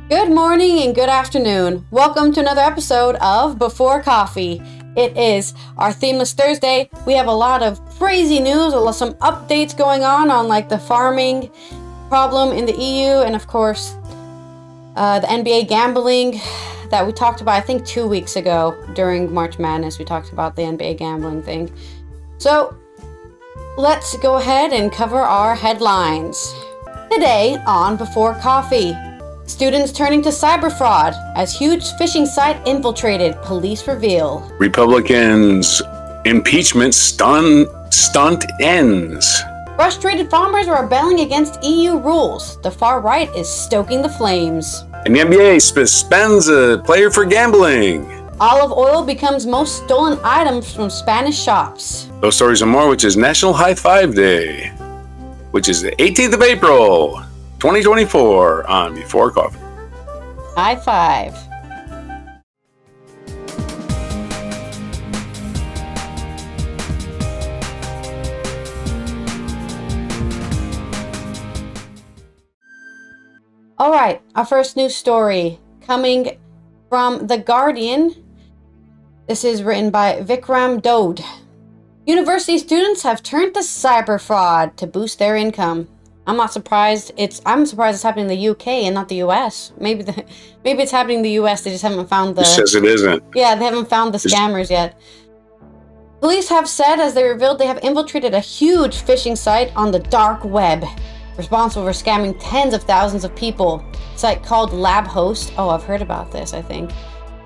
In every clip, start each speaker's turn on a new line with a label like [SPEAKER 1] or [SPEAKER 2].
[SPEAKER 1] Good morning and good afternoon. Welcome to another episode of Before Coffee. It is our themeless Thursday. We have a lot of crazy news, some updates going on like the farming problem in the EU, and of course, the NBA gambling that we talked about, I think 2 weeks ago during March Madness. We talked about the NBA gambling thing. So let's go ahead and cover our headlines. Today on Before Coffee. Students turning to cyber fraud as huge phishing site infiltrated, police reveal.
[SPEAKER 2] Republicans' impeachment stunt ends.
[SPEAKER 1] Frustrated farmers are rebelling against EU rules. The far right is stoking the flames.
[SPEAKER 2] And the NBA suspends a player for gambling.
[SPEAKER 1] Olive oil becomes most stolen items from Spanish shops.
[SPEAKER 2] Those stories and more, which is National High Five Day, which is the 18th of April. 2024 on Before Coffee.
[SPEAKER 1] High five. All right, our first news story coming from The Guardian. This is written by Vikram Dode. University students have turned to cyber fraud to boost their income. I'm surprised it's happening in the UK and not the US. Maybe it's happening in the US. They just haven't found the.
[SPEAKER 2] It says it isn't.
[SPEAKER 1] Yeah, they haven't found the scammers yet. Police have said, as they revealed, they have infiltrated a huge phishing site on the dark web, responsible for scamming tens of thousands of people. A site called LabHost. Oh, I've heard about this. I think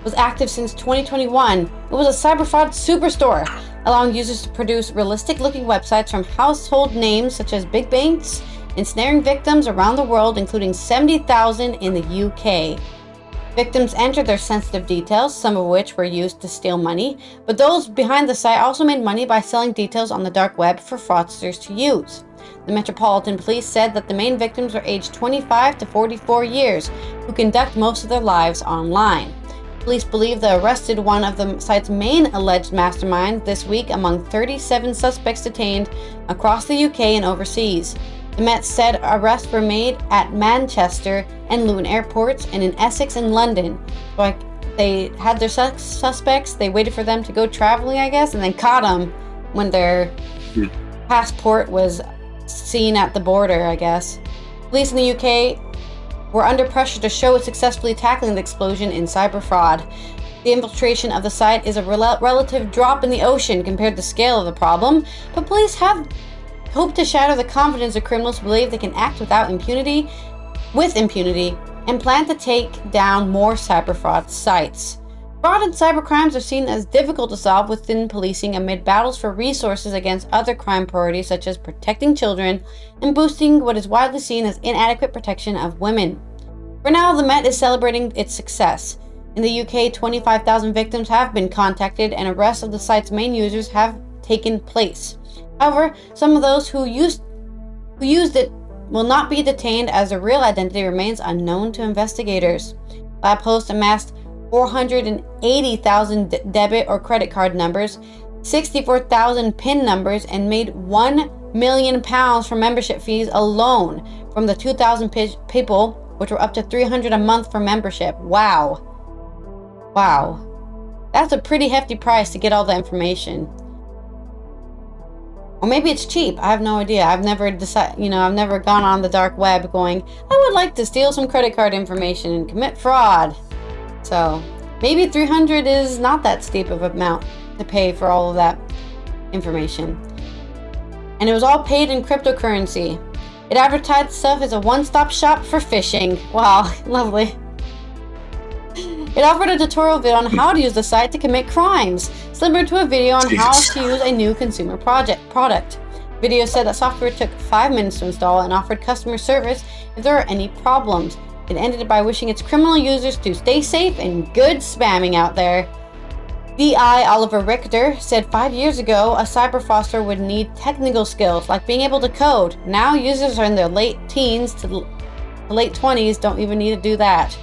[SPEAKER 1] was active since 2021. It was a cyber fraud superstore, allowing users to produce realistic-looking websites from household names such as big banks, ensnaring victims around the world, including 70,000 in the UK. Victims entered their sensitive details, some of which were used to steal money, but those behind the site also made money by selling details on the dark web for fraudsters to use. The Metropolitan Police said that the main victims were aged 25 to 44 years, who conduct most of their lives online. Police believe they arrested one of the site's main alleged masterminds this week among 37 suspects detained across the UK and overseas. The Met said arrests were made at Manchester and Luton airports and in Essex and London. So they had their suspects, they waited for them to go traveling, I guess, and then caught them when their passport was seen at the border, I guess. Police in the UK were under pressure to show it successfully tackling the explosion in cyber fraud. The infiltration of the site is a relative drop in the ocean compared to the scale of the problem, but police have hope to shatter the confidence of criminals who believe they can act with impunity, and plan to take down more cyber fraud sites. Fraud and cyber crimes are seen as difficult to solve within policing amid battles for resources against other crime priorities such as protecting children and boosting what is widely seen as inadequate protection of women. For now, the Met is celebrating its success. In the UK, 25,000 victims have been contacted and arrests of the site's main users have taken place. However, some of those who used it will not be detained as their real identity remains unknown to investigators. LabHost amassed 480,000 debit or credit card numbers, 64,000 PIN numbers, and made £1 million from membership fees alone from the 2,000 people, which were up to $300 a month for membership. Wow. That's a pretty hefty price to get all the information. Or maybe it's cheap. I have no idea. I've never gone on the dark web going, I would like to steal some credit card information and commit fraud. So maybe 300 is not that steep of an amount to pay for all of that information. And it was all paid in cryptocurrency. It advertised itself as a one-stop shop for phishing. Wow, lovely. It offered a tutorial video on how to use the site to commit crimes, similar to a video on how to use a new consumer product. Video said that software took 5 minutes to install and offered customer service if there were any problems. It ended by wishing its criminal users to stay safe and good spamming out there. DI Oliver Richter said 5 years ago a cyber fraudster would need technical skills like being able to code. Now users are in their late teens to late 20s don't even need to do that.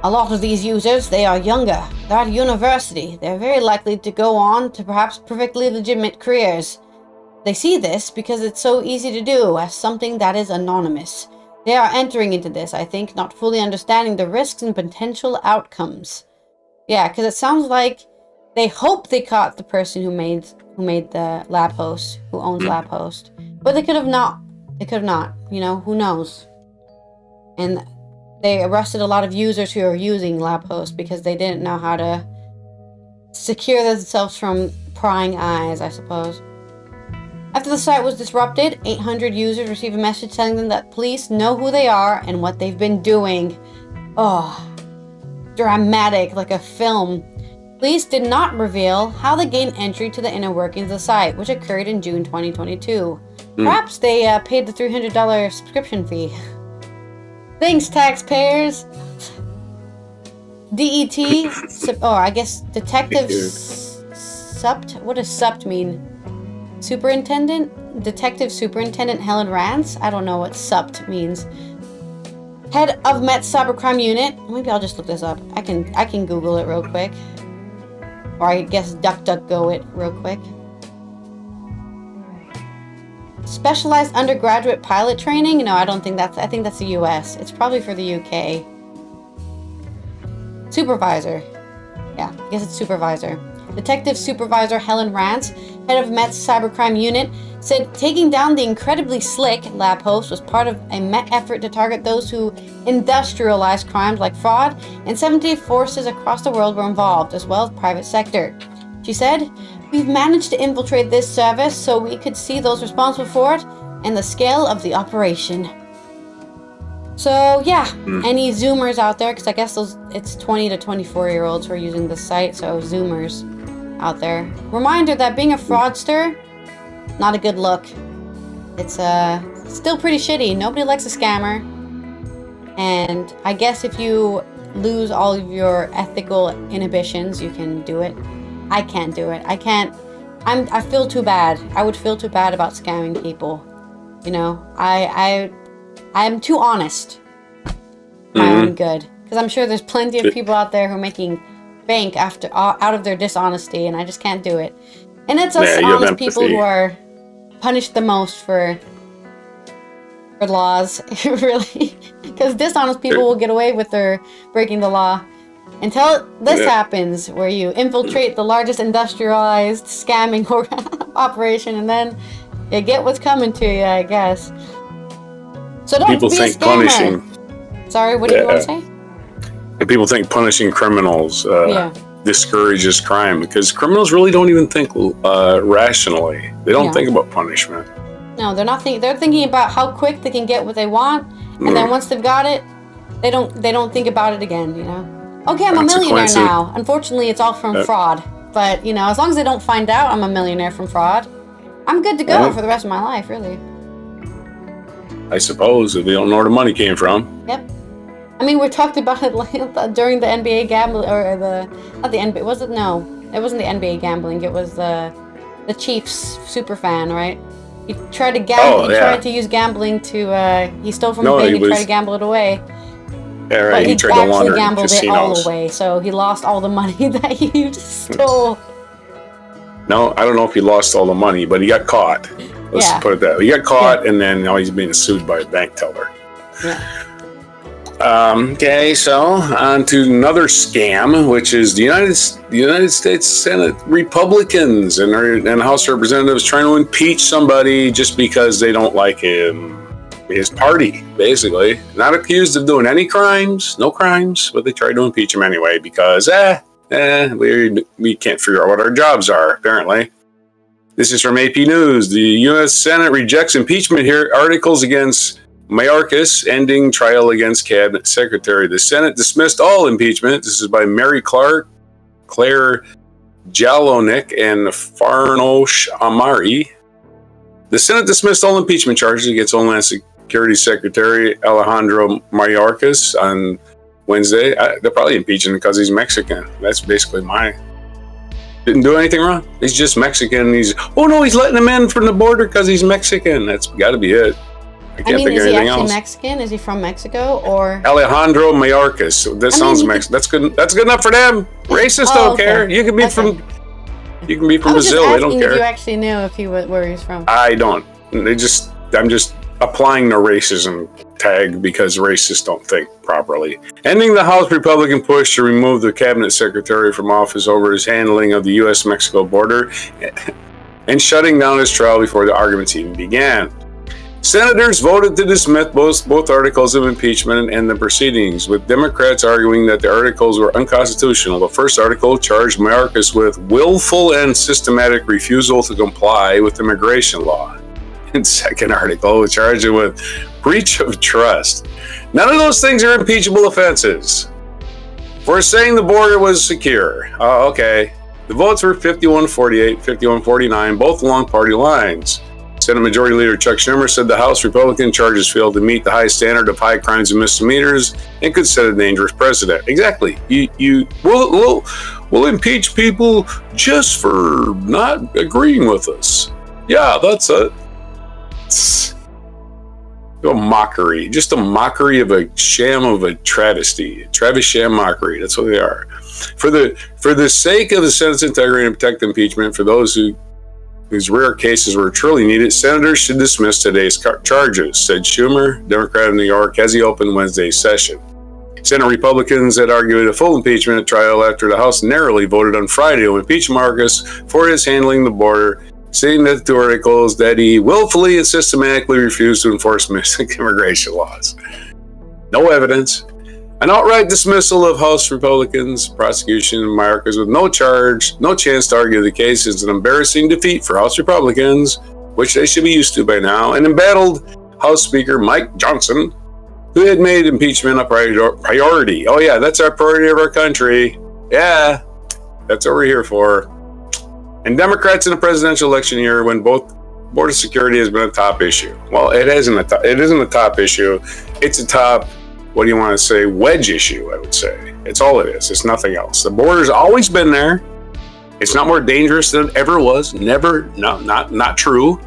[SPEAKER 1] A lot of these users, they are younger, they're at university, they're very likely to go on to perhaps perfectly legitimate careers. They see this because it's so easy to do as something that is anonymous. They are entering into this, I think, not fully understanding the risks and potential outcomes. Yeah, because it sounds like they hope they caught the person who made the lab host, who owns lab host, but they could have not. They could have not. You know, who knows? And they arrested a lot of users who are using lab host because they didn't know how to secure themselves from prying eyes, I suppose. After the site was disrupted, 800 users received a message telling them that police know who they are and what they've been doing. Oh, dramatic, like a film. Police did not reveal how they gained entry to the inner workings of the site, which occurred in June 2022. Perhaps they paid the $300 subscription fee. Thanks, taxpayers. DET, I guess Detective Supt. What does Supt mean? Superintendent? Detective Superintendent Helen Rance? I don't know what Supt means. Head of Met's Cybercrime Unit. Maybe I'll just look this up. I can Google it real quick. Or I guess DuckDuckGo it real quick. Specialized undergraduate pilot training? No, I don't think that's... I think that's the US. It's probably for the UK. Supervisor. Yeah, I guess it's supervisor. Detective Supervisor Helen Rance, head of Met's Cybercrime Unit, said taking down the incredibly slick lab host was part of a Met effort to target those who industrialize crimes like fraud, and 70 forces across the world were involved, as well as private sector. She said, "We've managed to infiltrate this service so we could see those responsible for it and the scale of the operation." So yeah, any Zoomers out there, because I guess it's 20 to 24-year-olds who are using this site, so Zoomers out there. Reminder that being a fraudster, not a good look. It's still pretty shitty. Nobody likes a scammer. And I guess if you lose all of your ethical inhibitions, you can do it. I can't do it. I can't. I feel too bad. I would feel too bad about scamming people. You know, I'm too honest for my own good. Because I'm sure there's plenty of people out there who are making bank out of their dishonesty, and I just can't do it. And it's us honest people who are punished the most for laws, really. Because dishonest people will get away with their breaking the law. Until this happens, where you infiltrate the largest industrialized scamming operation, and then you get what's coming to you, I guess. So don't
[SPEAKER 2] people
[SPEAKER 1] be
[SPEAKER 2] think
[SPEAKER 1] a scammer.
[SPEAKER 2] punishing.
[SPEAKER 1] Sorry, what do you want to say?
[SPEAKER 2] And people think punishing criminals discourages crime, because criminals really don't even think rationally. They don't think about punishment.
[SPEAKER 1] No, they're not thinking. They're thinking about how quick they can get what they want, and then once they've got it, they don't think about it again. You know. Okay, I'm a millionaire now. Unfortunately, it's all from fraud. But you know, as long as they don't find out I'm a millionaire from fraud, I'm good to go for the rest of my life, really.
[SPEAKER 2] I suppose, if they don't know where the money came from.
[SPEAKER 1] Yep. I mean, we talked about it during the NBA gambling, or not the NBA. Was it? No, it wasn't the NBA gambling. It was the Chiefs super fan, right? He tried to gamble. He tried to use gambling to. He stole from a bank and tried to gamble it away.
[SPEAKER 2] Yeah, right.
[SPEAKER 1] But
[SPEAKER 2] he tried to launder
[SPEAKER 1] gambled
[SPEAKER 2] casinos.
[SPEAKER 1] It all away, so he lost all the money that he stole.
[SPEAKER 2] No, I don't know if he lost all the money, but he got caught. Let's put it that way. He got caught, and then now he's being sued by a bank teller. Yeah. Okay, so on to another scam, which is the United States Senate Republicans and House Representatives trying to impeach somebody just because they don't like his party, basically. Not accused of doing any crimes, no crimes, but they tried to impeach him anyway because we can't figure out what our jobs are, apparently. This is from AP News. The U.S. Senate rejects impeachment articles against Mayorkas, ending trial against cabinet secretary. The Senate dismissed all impeachment. This is by Mary Clark, Claire Jalonik, and Farnosh Amari. The Senate dismissed all impeachment charges against Homeland Security Secretary Alejandro Mayorkas on Wednesday. They're probably impeaching him because he's Mexican. That's basically didn't do anything wrong. He's just Mexican. He's letting him in from the border because he's Mexican. That's got to be it. I can't think of anything else. Is he
[SPEAKER 1] Mexican? Is he from Mexico or
[SPEAKER 2] Alejandro Mayorkas? That sounds Mexican. That's good. That's good enough for them. Racists don't care. You can be from Brazil. They don't care.
[SPEAKER 1] If you actually knew where he's from.
[SPEAKER 2] I don't. I'm just applying the racism tag because racists don't think properly. Ending the House Republican push to remove the cabinet secretary from office over his handling of the U.S.-Mexico border and shutting down his trial before the arguments even began. Senators voted to dismiss both articles of impeachment and the proceedings, with Democrats arguing that the articles were unconstitutional. The first article charged Mayorkas with willful and systematic refusal to comply with immigration law. And second article charged him with breach of trust. None of those things are impeachable offenses. For saying the border was secure. Okay. The votes were 51-48, 51-49, both along party lines. Senate Majority Leader Chuck Schumer said the House Republican charges failed to meet the high standard of high crimes and misdemeanors and could set a dangerous precedent. Exactly. We'll impeach people just for not agreeing with us. Yeah, that's it. It's a mockery. Just a mockery of a sham of a travesty. Travis sham mockery. That's what they are. For the sake of the Senate's integrity and protect impeachment, for those whose rare cases were truly needed, senators should dismiss today's charges, said Schumer, Democrat of New York, as he opened Wednesday's session. Senate Republicans had argued a full impeachment trial after the House narrowly voted on Friday to impeach Mayorkas for his handling the border, saying that the two articles that he willfully and systematically refused to enforce immigration laws. No evidence. An outright dismissal of House Republicans' prosecution of Mayorkas with no charge, no chance to argue the case is an embarrassing defeat for House Republicans, which they should be used to by now, and embattled House Speaker Mike Johnson, who had made impeachment a priority. Oh yeah, that's our priority of our country. Yeah, that's what we're here for. And Democrats in a presidential election year when both border security has been a top issue. Well, it isn't a top issue. It's a top, what do you want to say, wedge issue, I would say. It's all it is. It's nothing else. The border's always been there. It's not more dangerous than it ever was. Never, no, not true.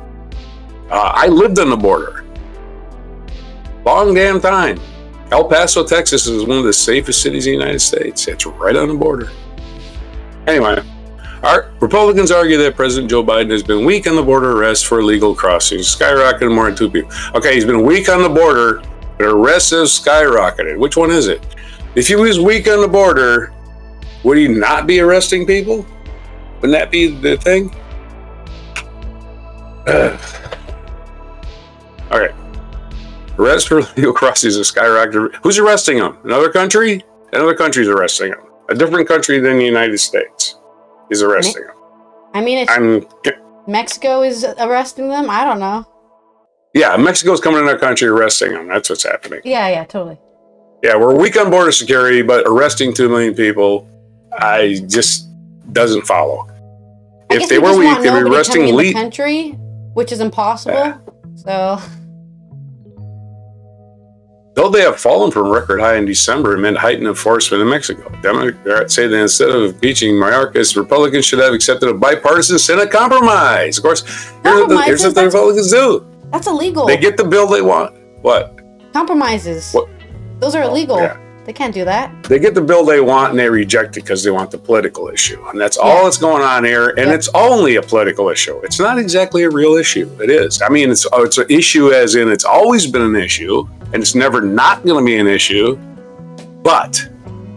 [SPEAKER 2] I lived on the border. Long damn time. El Paso, Texas is one of the safest cities in the United States. It's right on the border. Anyway, our Republicans argue that President Joe Biden has been weak on the border arrests for illegal crossings, skyrocketed more than 2 people. Okay, he's been weak on the border, but arrests have skyrocketed. Which one is it? If he was weak on the border, would he not be arresting people? Wouldn't that be the thing? Okay. Arrests for illegal crossings have skyrocketed. Who's arresting him? Another country? Another country's arresting him. A different country than the United States is arresting him.
[SPEAKER 1] I mean, Mexico is arresting them? I don't know.
[SPEAKER 2] Yeah, Mexico's coming in our country arresting them. That's what's happening.
[SPEAKER 1] Yeah, totally.
[SPEAKER 2] Yeah, we're weak on border security, but arresting 2 million people, I just doesn't follow. If they were weak, they'd be arresting
[SPEAKER 1] the country, which is impossible. Yeah. So,
[SPEAKER 2] though they have fallen from record high in December amid heightened enforcement in Mexico, Democrats say that instead of impeaching Mayorkas, Republicans should have accepted a bipartisan Senate compromise. Of course, here's what the Republicans do.
[SPEAKER 1] That's illegal.
[SPEAKER 2] They get the bill they want. What?
[SPEAKER 1] Compromises.
[SPEAKER 2] What?
[SPEAKER 1] Those are illegal.
[SPEAKER 2] Yeah.
[SPEAKER 1] They can't do that.
[SPEAKER 2] They get the bill they want and they reject it because they want the political issue. And that's all that's going on here. And it's only a political issue. It's not exactly a real issue. It is. I mean, it's an issue as in it's always been an issue and it's never not going to be an issue. But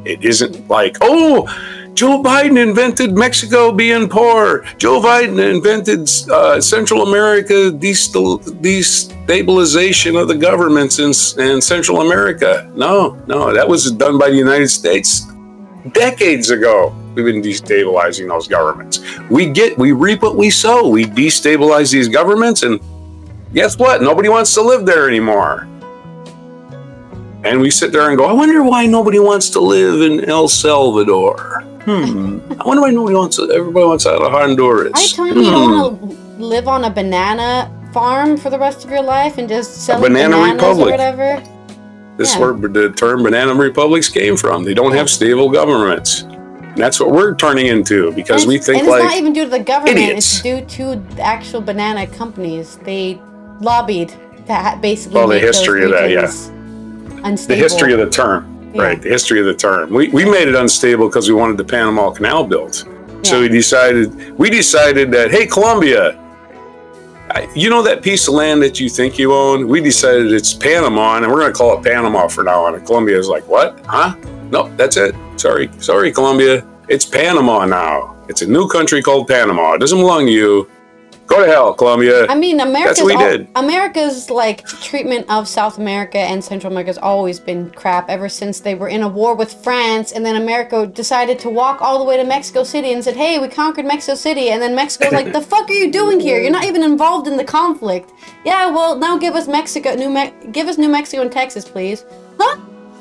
[SPEAKER 2] it isn't like, oh, Joe Biden invented Mexico being poor. Joe Biden invented Central America destabilization of the governments in Central America. No, that was done by the United States decades ago. We've been destabilizing those governments. We reap what we sow. We destabilize these governments, and guess what? Nobody wants to live there anymore. And we sit there and go, I wonder why nobody wants to live in El Salvador. I wonder why everybody wants out of Honduras.
[SPEAKER 1] Are you telling me you don't want to live on a banana farm for the rest of your life and just sell
[SPEAKER 2] banana
[SPEAKER 1] bananas
[SPEAKER 2] republic.
[SPEAKER 1] Or whatever?
[SPEAKER 2] This is where the term banana republics came from. They don't have stable governments. And that's what we're turning into because we think
[SPEAKER 1] it's not even due to the government.
[SPEAKER 2] Idiots.
[SPEAKER 1] It's due to the actual banana companies. They lobbied to basically
[SPEAKER 2] the history of that,
[SPEAKER 1] unstable.
[SPEAKER 2] The history of the term. Yeah. Right, the history of the term. We made it unstable because we wanted the Panama Canal built. Yeah. So we decided that, hey, Colombia, You know that piece of land that you think you own? We decided it's Panama, and we're going to call it Panama for now on. And Colombia is like, what? Huh? No, that's it. Sorry, Colombia. It's Panama now. It's a new country called Panama. It doesn't belong to you. Go to hell, Colombia.
[SPEAKER 1] I mean, America's like treatment of South America and Central America has always been crap ever since they were in a war with France, and then America decided to walk all the way to Mexico City and said, "Hey, we conquered Mexico City," and then Mexico's like, "The fuck are you doing here? You're not even involved in the conflict." Yeah, well, now give us New Mexico and Texas, please. Huh?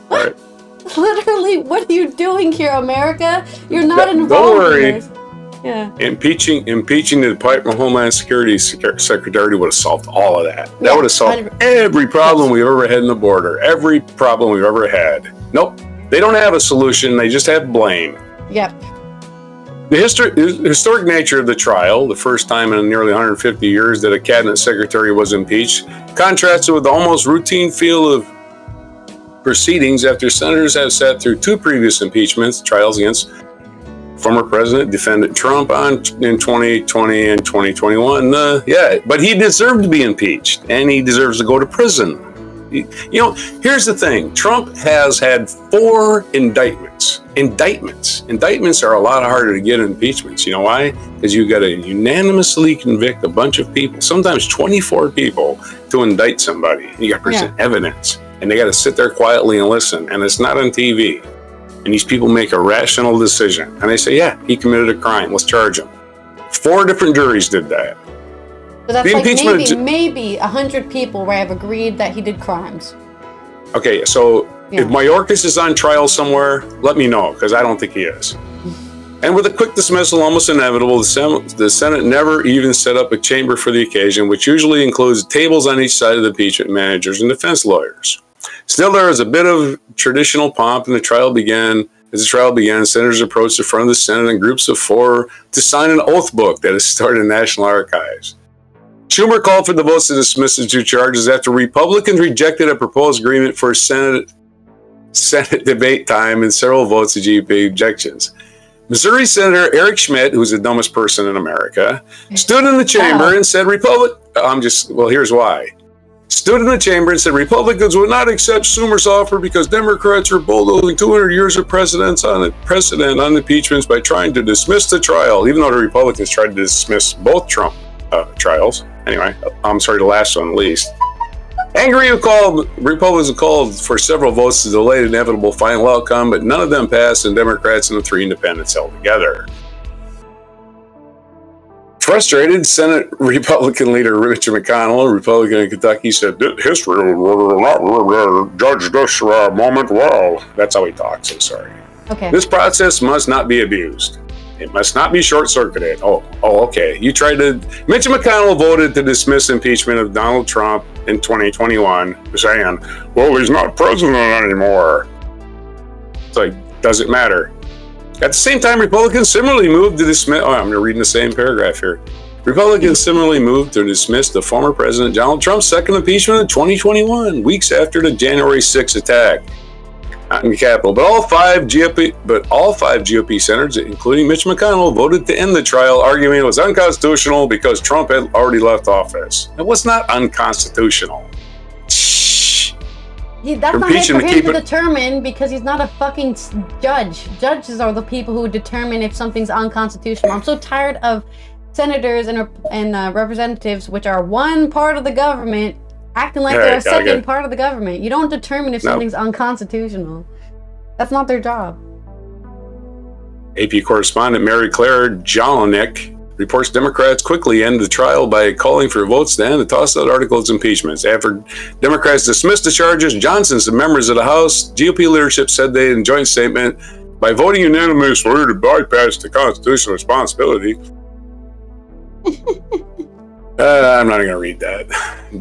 [SPEAKER 1] What?
[SPEAKER 2] Right.
[SPEAKER 1] Literally, what are you doing here, America? You're not involved in this. Yeah.
[SPEAKER 2] Impeaching the Department of Homeland Security Secretary would have solved all of that. That would have solved every problem we've ever had in the border. Every problem we've ever had. Nope. They don't have a solution. They just have blame.
[SPEAKER 1] Yep.
[SPEAKER 2] The historic nature of the trial, the first time in nearly 150 years that a cabinet secretary was impeached, contrasted with the almost routine feel of proceedings after senators have sat through 2 previous impeachments trials against former president, defendant Trump in 2020 and 2021. But he deserved to be impeached, and he deserves to go to prison. You know, here's the thing. Trump has had 4 indictments. Indictments are a lot harder to get impeachments. You know why? Because you've got to unanimously convict a bunch of people, sometimes 24 people, to indict somebody. You got to present evidence, and they got to sit there quietly and listen, and it's not on TV. And these people make a rational decision. And they say, yeah, he committed a crime. Let's charge him. 4 different juries did that.
[SPEAKER 1] So that's like maybe 100 people where I've agreed that he did crimes.
[SPEAKER 2] Okay, so if Mayorkas is on trial somewhere, let me know, because I don't think he is. And with a quick dismissal almost inevitable, the Senate never even set up a chamber for the occasion, which usually includes tables on each side of the impeachment managers and defense lawyers. Still, there was a bit of traditional pomp, and As the trial began, senators approached the front of the Senate in groups of 4 to sign an oath book that is stored in National Archives. Schumer called for the votes to dismiss the 2 charges after Republicans rejected a proposed agreement for Senate debate time and several votes to GOP objections. Missouri Senator Eric Schmidt, who's the dumbest person in America, stood in the chamber and said, here's why. Stood in the chamber and said Republicans would not accept Schumer's offer because Democrats are bulldozing 200 years of precedent on impeachments by trying to dismiss the trial, even though the Republicans tried to dismiss both Trump trials. Anyway, I'm sorry, the last one at least. Angry, Republicans called for several votes to delay the inevitable final outcome, but none of them passed, and Democrats and the 3 independents held together. Frustrated, Senate Republican leader Mitch McConnell, a Republican in Kentucky, said, "History will not judge this moment well." That's how he talks. I'm sorry.
[SPEAKER 1] Okay.
[SPEAKER 2] This process must not be abused. It must not be short-circuited. Okay. Mitch McConnell voted to dismiss impeachment of Donald Trump in 2021, saying, "Well, he's not president anymore." It's like, does it matter? At the same time, Republicans similarly moved to dismiss... I'm reading the same paragraph here. Republicans similarly moved to dismiss the former president Donald Trump's second impeachment in 2021, weeks after the January 6th attack on the Capitol. But all five GOP senators, including Mitch McConnell, voted to end the trial, arguing it was unconstitutional because Trump had already left office. It was not unconstitutional.
[SPEAKER 1] That's not for him to determine, because he's not a fucking judge. Judges are the people who determine if something's unconstitutional. I'm so tired of senators and representatives, which are one part of the government, acting like they're a second part of the government. You don't determine if something's unconstitutional. That's not their job.
[SPEAKER 2] AP correspondent Mary Claire Jelinek reports Democrats quickly ended the trial by calling for votes to end the tossed-out articles impeachments. After Democrats dismissed the charges, Johnson and members of the House GOP leadership said they, in a joint statement, by voting unanimously to bypass the constitutional responsibility. I'm not going to read that.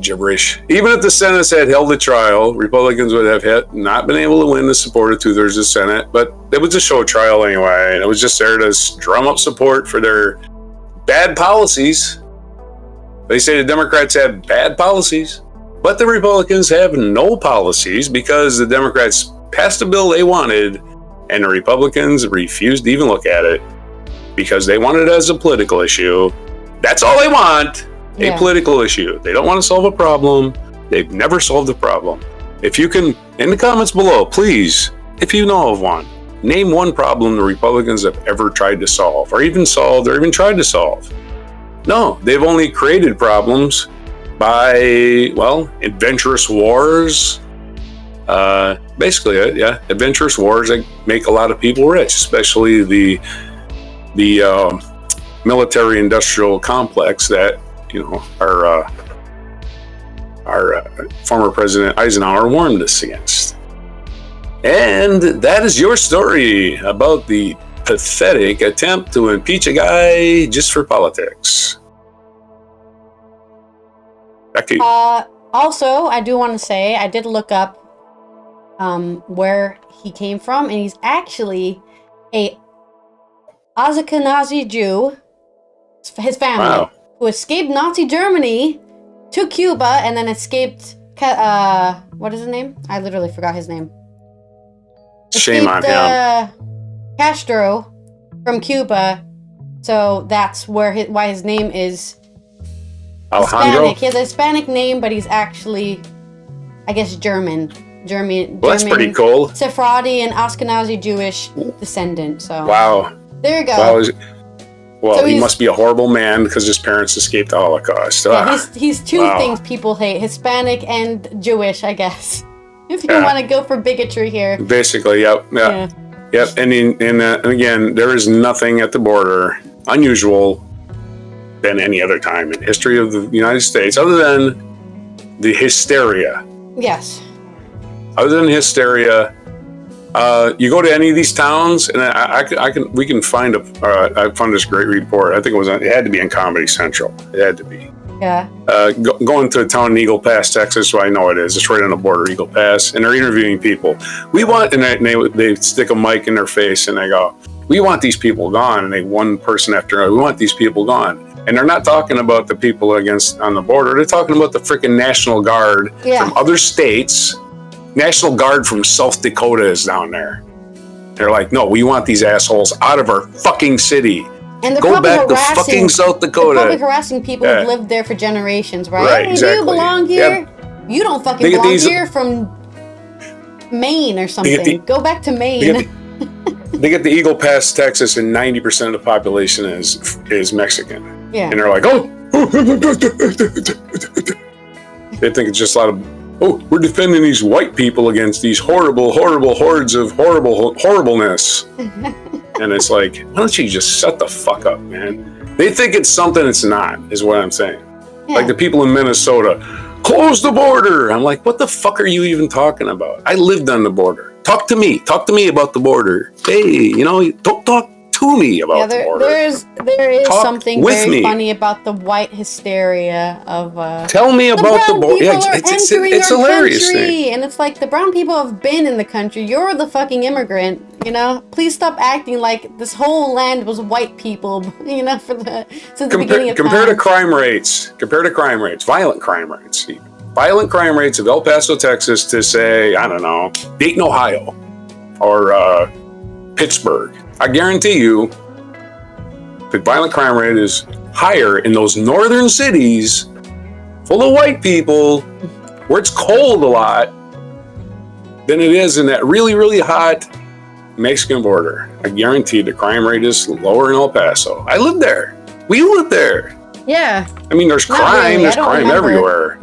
[SPEAKER 2] Gibberish. Even if the Senate had held the trial, Republicans would have not been able to win the support of 2/3 of the Senate, but it was a show trial anyway, and it was just there to drum up support for their bad policies. They say the Democrats have bad policies, but the Republicans have no policies because the Democrats passed a bill they wanted and the Republicans refused to even look at it because they want it as a political issue. That's all they want. Apolitical issue. They don't want to solve a problem. They've never solved a problem. If you can, in the comments below, please, if you know of one, name one problem the Republicans have ever tried to solve, or even solved, or even tried to solve. No, they've only created problems by, well, adventurous wars. Basically, adventurous wars that make a lot of people rich, especially the military-industrial complex that, you know, our former President Eisenhower warned us against. And that is your story about the pathetic attempt to impeach a guy just for politics. Back to you.
[SPEAKER 1] Also, I do want to say, I did look up where he came from, and he's actually a Ashkenazi Jew, his family, who escaped Nazi Germany to Cuba and then escaped, what is his name? I literally forgot his name.
[SPEAKER 2] Shame on him.
[SPEAKER 1] Castro from Cuba, so that's why his name is
[SPEAKER 2] Alejandro?
[SPEAKER 1] Hispanic. He has a Hispanic name, but he's actually, I guess, German. Well,
[SPEAKER 2] that's pretty cool.
[SPEAKER 1] Sephardi and Ashkenazi Jewish descendant. So
[SPEAKER 2] wow,
[SPEAKER 1] there you go.
[SPEAKER 2] Wow, so he must be a horrible man because his parents escaped the Holocaust.
[SPEAKER 1] Yeah, he's two things people hate: Hispanic and Jewish, I guess. If you want to go for bigotry here.
[SPEAKER 2] Basically, yep. And again, there is nothing at the border unusual than any other time in history of the United States, other than the hysteria.
[SPEAKER 1] Yes.
[SPEAKER 2] Other than hysteria, you go to any of these towns, and we can find I found this great report. I think it had to be on Comedy Central. It had to be.
[SPEAKER 1] Yeah.
[SPEAKER 2] Going to a town in Eagle Pass, Texas. So I know it is. It's right on the border, Eagle Pass, and they're interviewing people. We want, and they stick a mic in their face, and they go, "We want these people gone." And one person after another, "We want these people gone." And they're not talking about the people on the border. They're talking about the freaking National Guard from other states. National Guard from South Dakota is down there. They're like, "No, we want these assholes out of our fucking city.
[SPEAKER 1] And
[SPEAKER 2] go back to fucking South Dakota."
[SPEAKER 1] They're probably harassing people who've lived there for generations, right?
[SPEAKER 2] Right, exactly.
[SPEAKER 1] Do you belong here? Yep. You don't fucking belong here from Maine or something. Go back to Maine.
[SPEAKER 2] They get the Eagle Pass, Texas, and 90% of the population is Mexican.
[SPEAKER 1] Yeah.
[SPEAKER 2] And they're like, oh. They think it's just a lot of, we're defending these white people against these horrible, horrible hordes of horribleness. And it's like, why don't you just shut the fuck up, man? They think it's something it's not, is what I'm saying. Yeah. Like the people in Minnesota, close the border. I'm like, what the fuck are you even talking about? I lived on the border. Talk to me about the border. Hey, don't talk to me about the border.
[SPEAKER 1] There is something very funny about the white hysteria of
[SPEAKER 2] tell me about the border. Yeah, it's hilarious thing.
[SPEAKER 1] And it's like the brown people have been in the country. You're the fucking immigrant, Please stop acting like this whole land was white people, since the beginning of time.
[SPEAKER 2] Compare to crime rates. Violent crime rates. Violent crime rates of El Paso, Texas to, say, I don't know, Dayton, Ohio, or Pittsburgh. I guarantee you the violent crime rate is higher in those northern cities full of white people where it's cold a lot than it is in that really, really hot Mexican border. I guarantee the crime rate is lower in El Paso. I lived there. We lived there.
[SPEAKER 1] Yeah.
[SPEAKER 2] I mean, there's crime.
[SPEAKER 1] Really.
[SPEAKER 2] There's crime everywhere.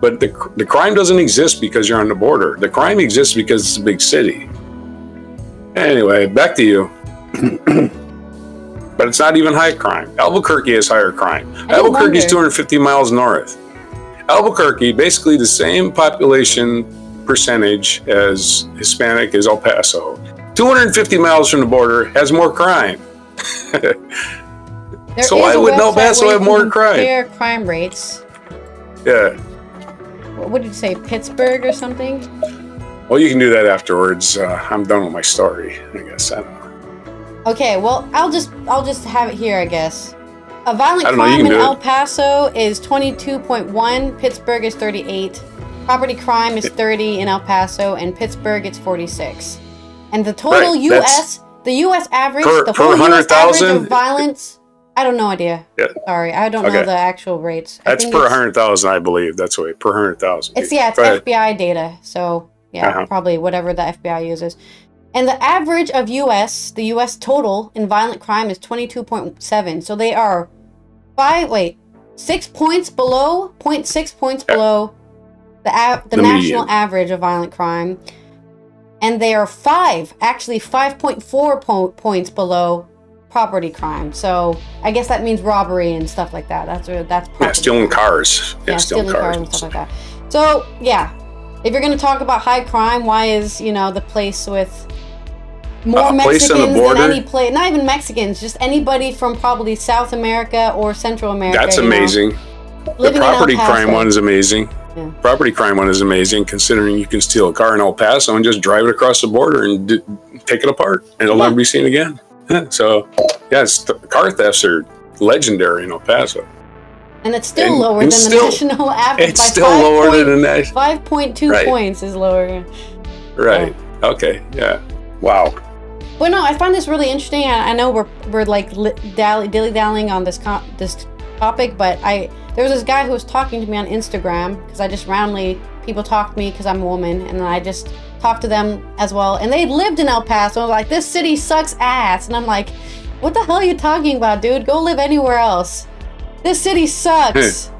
[SPEAKER 1] But
[SPEAKER 2] the crime doesn't exist because you're on the border. The crime exists because it's a big city. Anyway, back to you. But it's not even high crime. Albuquerque has higher crime. Albuquerque is 250 miles north. Albuquerque, basically the same population percentage as Hispanic as El Paso. 250 miles from the border has more crime. So why would El Paso have more crime?
[SPEAKER 1] Compare crime rates.
[SPEAKER 2] Yeah.
[SPEAKER 1] What did you say, Pittsburgh or something?
[SPEAKER 2] Well, you can do that afterwards. I'm done with my story, I guess. I don't know.
[SPEAKER 1] Okay, well, I'll just have it here, I guess. A violent crime in El Paso is 22.1. Pittsburgh is 38. Property crime is 30 in El Paso, and Pittsburgh it's 46. And the total U.S. average, the whole U.S. average of violence I don't know idea. Yeah. Sorry, I don't know the actual rates.
[SPEAKER 2] That's per 100,000, I believe. That's what per 100,000.
[SPEAKER 1] It's FBI data. So yeah, probably whatever the FBI uses. And the average of the U.S. total in violent crime is 22.7. So they are 6 points below, 0.6 points below the national average of violent crime. And they are 5.4 points below property crime. So I guess that means robbery and stuff like that. That's
[SPEAKER 2] stealing cars.
[SPEAKER 1] Stealing cars and stuff like that. So yeah, if you're going to talk about high crime, why is the place with more Mexicans than any place? Not even Mexicans, just anybody from probably South America or Central America.
[SPEAKER 2] That's amazing. The property crime one is amazing. Yeah. Property crime one is amazing, considering you can steal a car in El Paso and just drive it across the border and take it apart, and it'll never be seen again. So, car thefts are legendary in El Paso.
[SPEAKER 1] And it's still lower than the national average.
[SPEAKER 2] It's still lower than the national.
[SPEAKER 1] 5.2 points is lower.
[SPEAKER 2] Right. Okay. Yeah. Wow.
[SPEAKER 1] Well, no, I find this really interesting. I know we're like dilly-dallying on this topic, but there was this guy who was talking to me on Instagram, because I just people talk to me because I'm a woman, and then I just talked to them as well, and they lived in El Paso. Like, this city sucks ass, and I'm like, what the hell are you talking about, dude? Go live anywhere else. This city sucks.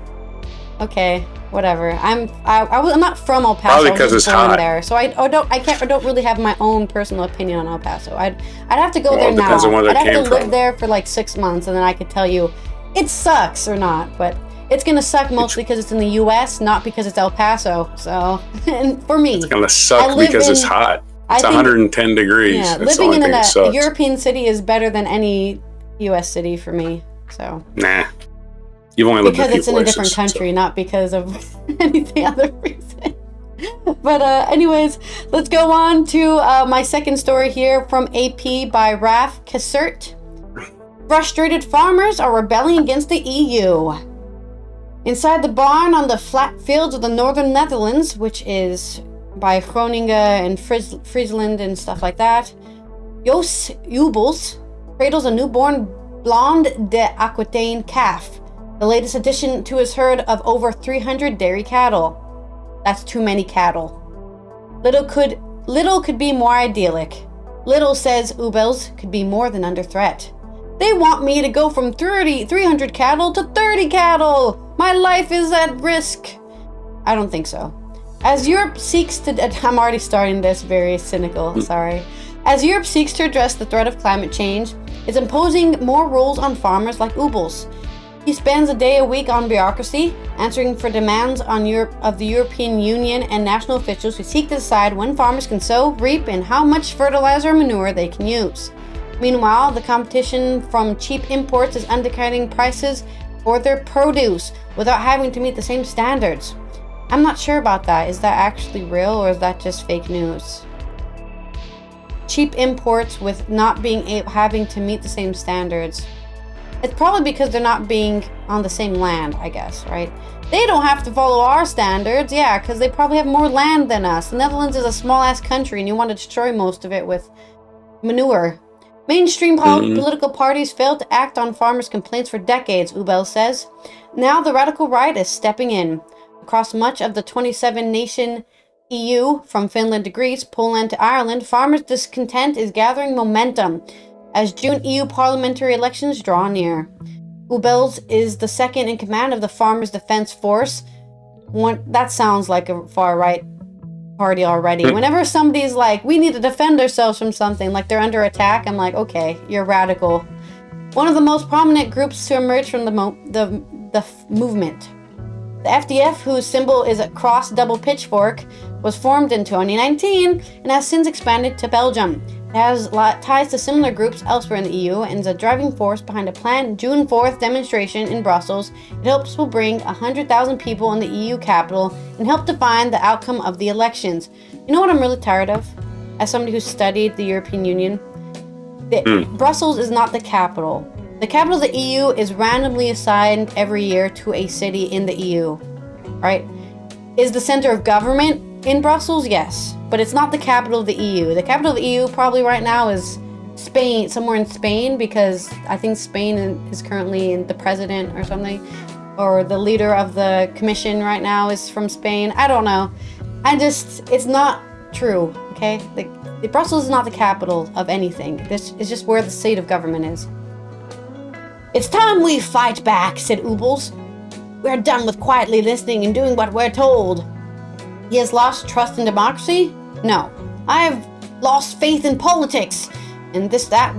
[SPEAKER 1] Okay, whatever. I'm not from El Paso.
[SPEAKER 2] Probably because it's hot
[SPEAKER 1] there, so I don't really have my own personal opinion on El Paso. I'd have to go there now. I'd have to live there for like 6 months, and then I could tell you it sucks or not. But it's gonna suck mostly because it's in the U.S., not because it's El Paso. So, and for me,
[SPEAKER 2] it's gonna suck because it's hot. It's 110 degrees. Yeah,
[SPEAKER 1] living in a European city is better than any U.S. city for me. So
[SPEAKER 2] nah. You've only lived
[SPEAKER 1] because it's in a different country, not because of anything other reason. But anyways, let's go on to my second story here from AP by Raf Kassert. Frustrated farmers are rebelling against the EU. Inside the barn on the flat fields of the northern Netherlands, which is by Groningen and Friesland and stuff like that, Jos Ubels cradles a newborn blonde de Aquitaine calf, the latest addition to his herd of over 300 dairy cattle. That's too many cattle. Little could be more idyllic. Little, says Ubels, could be more than under threat. They want me to go from 300 cattle to 30 cattle. My life is at risk. I don't think so. As Europe seeks to... I'm already starting this very cynical, sorry. As Europe seeks to address the threat of climate change, it's imposing more rules on farmers like Ubels. He spends a day a week on bureaucracy, answering for demands of the European Union and national officials who seek to decide when farmers can sow, reap, and how much fertilizer or manure they can use. Meanwhile, the competition from cheap imports is undercutting prices for their produce without having to meet the same standards. I'm not sure about that. Is that actually real, or is that just fake news? Cheap imports with not having to meet the same standards. It's probably because they're not being on the same land, I guess, right? They don't have to follow our standards, yeah, because they probably have more land than us. The Netherlands is a small-ass country, and you want to destroy most of it with manure. Mainstream political parties failed to act on farmers' complaints for decades, Ubel says. Now the radical right is stepping in. Across much of the 27-nation EU, from Finland to Greece, Poland to Ireland, farmers' discontent is gathering momentum as June EU parliamentary elections draw near. Ubels is the second in command of the Farmers' Defense Force. That sounds like a far-right party already. Whenever somebody's like, we need to defend ourselves from something, like they're under attack, I'm like, okay, you're radical. One of the most prominent groups to emerge from the movement. The FDF, whose symbol is a cross double pitchfork, was formed in 2019 and has since expanded to Belgium. It has ties to similar groups elsewhere in the EU and is a driving force behind a planned June 4th demonstration in Brussels. It hopes will bring 100,000 people in the EU capital and help define the outcome of the elections. You know what I'm really tired of? As somebody who studied the European Union? Brussels is not the capital. The capital of the EU is randomly assigned every year to a city in the EU, right? Is the center of government in Brussels? Yes, but it's not the capital of the EU. The capital of the EU probably right now is Spain, somewhere in Spain, because I think Spain is currently the president or something, or the leader of the commission right now is from Spain. I don't know. It's not true, okay? Brussels is not the capital of anything. This is just where the seat of government is. It's time we fight back, said Ubels. We're done with quietly listening and doing what we're told. He has lost trust in democracy? No. I have lost faith in politics. And that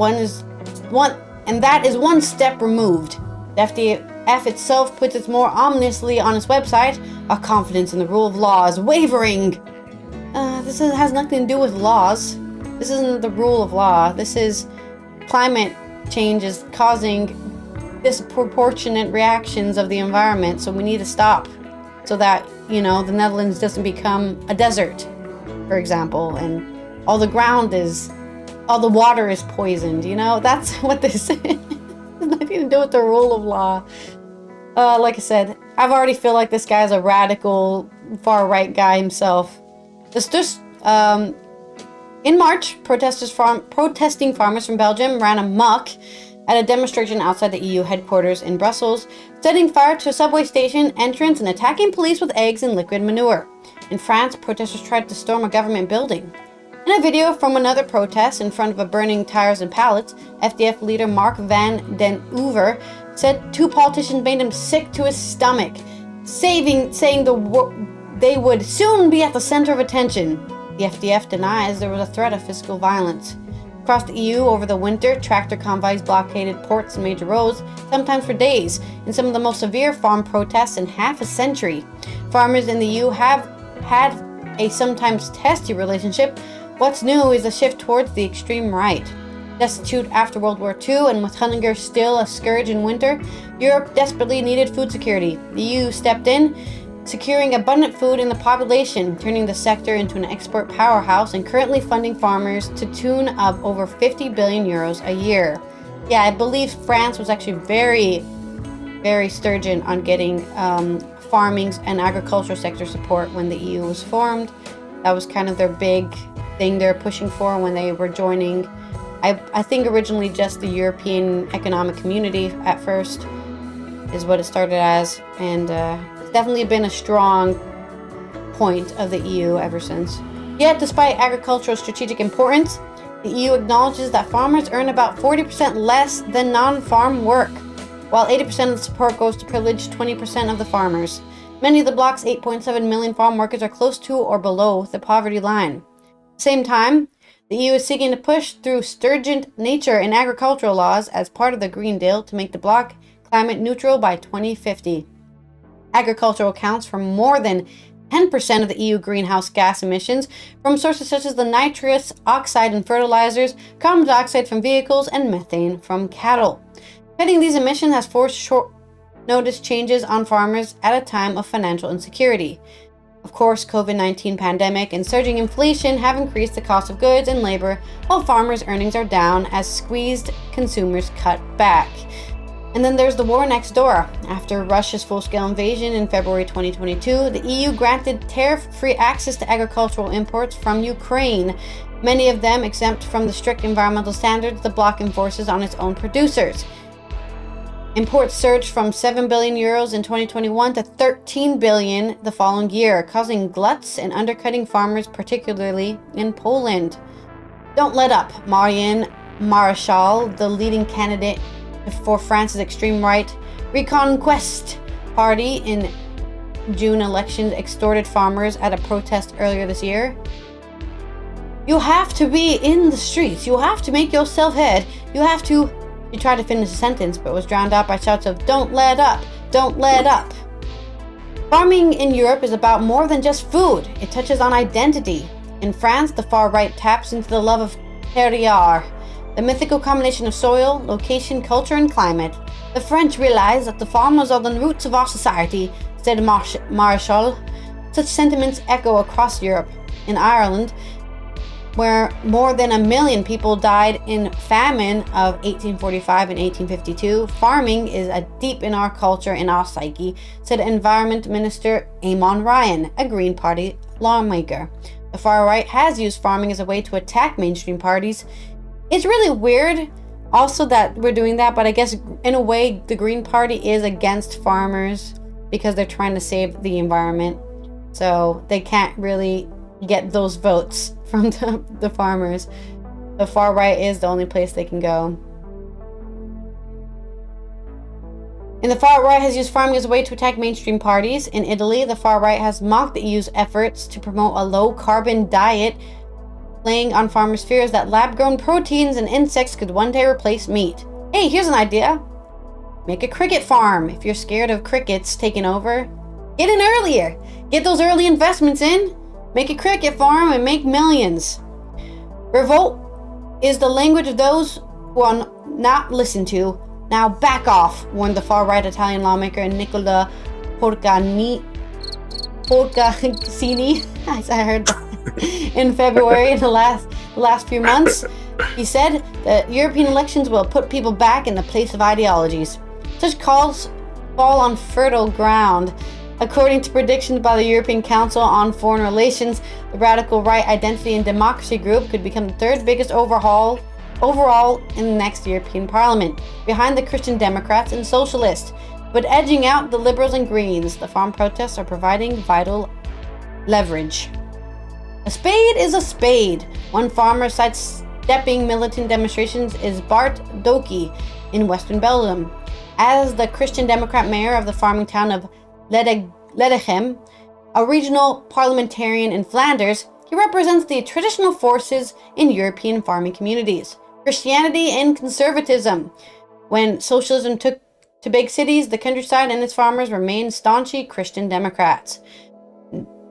[SPEAKER 1] is one step removed. The FDF itself puts it more ominously on its website. Our confidence in the rule of law is wavering. This has nothing to do with laws. This isn't the rule of law. This is climate change is causing disproportionate reactions of the environment. So we need to stop so that, you know, the Netherlands doesn't become a desert, for example, and all the water is poisoned, you know? That's what this is. It has nothing to do with the rule of law. Like I said, I've already feel like this guy's a radical far-right guy himself. In March, protesting farmers from Belgium ran amok at a demonstration outside the EU headquarters in Brussels, setting fire to a subway station entrance and attacking police with eggs and liquid manure. In France, protesters tried to storm a government building. In a video from another protest in front of a burning tires and pallets, FDF leader Mark van den Hoover said 2 politicians made him sick to his stomach, saying they would soon be at the center of attention. The FDF denies there was a threat of physical violence. Across the EU over the winter, tractor convoys blockaded ports and major roads, sometimes for days, in some of the most severe farm protests in half a century. Farmers in the EU have had a sometimes testy relationship. What's new is a shift towards the extreme right. Destitute after World War II and with hunger still a scourge in winter, Europe desperately needed food security. The EU stepped in, securing abundant food in the population, turning the sector into an export powerhouse and currently funding farmers to tune of over 50 billion euros a year. Yeah, I believe France was actually very, very sturgeon on getting farming and agricultural sector support when the EU was formed. That was kind of their big thing they're pushing for when they were joining. I think originally just the European Economic Community at first is what it started as, and it's definitely been a strong point of the EU ever since. Yet, despite agricultural strategic importance, the EU acknowledges that farmers earn about 40% less than non-farm work, while 80% of the support goes to privilege 20% of the farmers. Many of the bloc's 8.7 million farm workers are close to or below the poverty line. At the same time, the EU is seeking to push through stringent nature and agricultural laws as part of the Green Deal to make the bloc climate neutral by 2050. Agriculture accounts for more than 10% of the EU greenhouse gas emissions from sources such as the nitrous oxide in fertilizers, carbon dioxide from vehicles, and methane from cattle. Cutting these emissions has forced short-notice changes on farmers at a time of financial insecurity. Of course, COVID-19 pandemic and surging inflation have increased the cost of goods and labor, while farmers' earnings are down as squeezed consumers cut back. And then there's the war next door. After Russia's full-scale invasion in February 2022, the EU granted tariff-free access to agricultural imports from Ukraine, many of them exempt from the strict environmental standards the bloc enforces on its own producers. Imports surged from 7 billion euros in 2021 to 13 billion the following year, causing gluts and undercutting farmers, particularly in Poland. Don't let up. Marion Maréchal, the leading candidate for France's extreme right Reconquest Party in June elections, extorted farmers at a protest earlier this year. You have to be in the streets. You have to make yourself heard. You have to... She tried to finish the sentence, but was drowned out by shouts of, "Don't let up! Don't let up!" Farming in Europe is about more than just food. It touches on identity. In France, the far right taps into the love of terroir, the mythical combination of soil, location, culture, and climate. The French realize that the farmers are the roots of our society, said Maréchal. Such sentiments echo across Europe. In Ireland, where more than 1 million people died in famine of 1845 and 1852, farming is deep in our culture and our psyche, said Environment Minister Eamon Ryan, a Green Party lawmaker. The far right has used farming as a way to attack mainstream parties. It's really weird also that we're doing that, but I guess in a way the Green Party is against farmers because they're trying to save the environment. So they can't really get those votes from the farmers. The far right is the only place they can go. And the far right has used farming as a way to attack mainstream parties. In Italy, the far right has mocked the EU's efforts to promote a low-carbon diet, playing on farmers' fears that lab-grown proteins and insects could one day replace meat. Hey, here's an idea. Make a cricket farm. If you're scared of crickets taking over, get in earlier. Get those early investments in. Make a cricket farm and make millions. Revolt is the language of those who are not listened to. Now back off, warned the far-right Italian lawmaker Nicola Porcacini. I heard that in February in the last few months. He said that European elections will put people back in the place of ideologies. Such calls fall on fertile ground. According to predictions by the European Council on Foreign Relations, the radical right Identity and Democracy Group could become the third biggest overall in the next European Parliament, behind the Christian Democrats and Socialists, but edging out the Liberals and Greens. The farm protests are providing vital leverage. A spade is a spade. One farmer sidestepping militant demonstrations is Bart Doki in Western Belgium. As the Christian Democrat mayor of the farming town of Ledegem, a regional parliamentarian in Flanders, he represents the traditional forces in European farming communities. Christianity and conservatism. When socialism took to big cities, the countryside and its farmers remained staunchy Christian Democrats.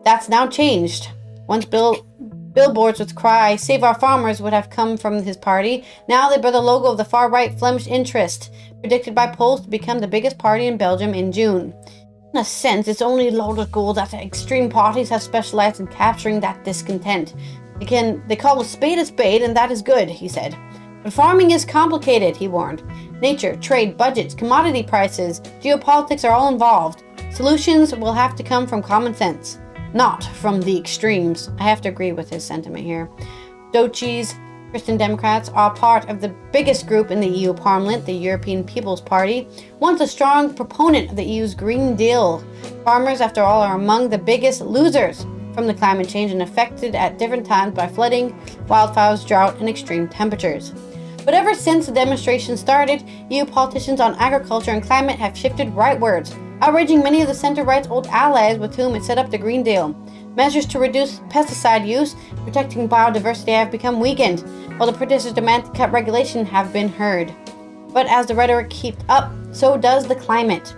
[SPEAKER 1] That's now changed. Once billboards with cry, "Save our farmers," would have come from his party, now they bear the logo of the far-right Flemish Interest, predicted by polls to become the biggest party in Belgium in June. In a sense, it's only logical that extreme parties have specialized in capturing that discontent. They call a spade, and that is good, he said. But farming is complicated, he warned. Nature, trade, budgets, commodity prices, geopolitics are all involved. Solutions will have to come from common sense, not from the extremes. I have to agree with his sentiment here. Dochi's Christian Democrats are part of the biggest group in the EU Parliament, the European People's Party, once a strong proponent of the EU's Green Deal. Farmers, after all, are among the biggest losers from the climate change and affected at different times by flooding, wildfires, drought, and extreme temperatures. But ever since the demonstration started, EU politicians on agriculture and climate have shifted rightwards, outraging many of the center-right's old allies with whom it set up the Green Deal. Measures to reduce pesticide use, protecting biodiversity have become weakened, while the protesters' demand to cut regulation have been heard. But as the rhetoric keeps up, so does the climate.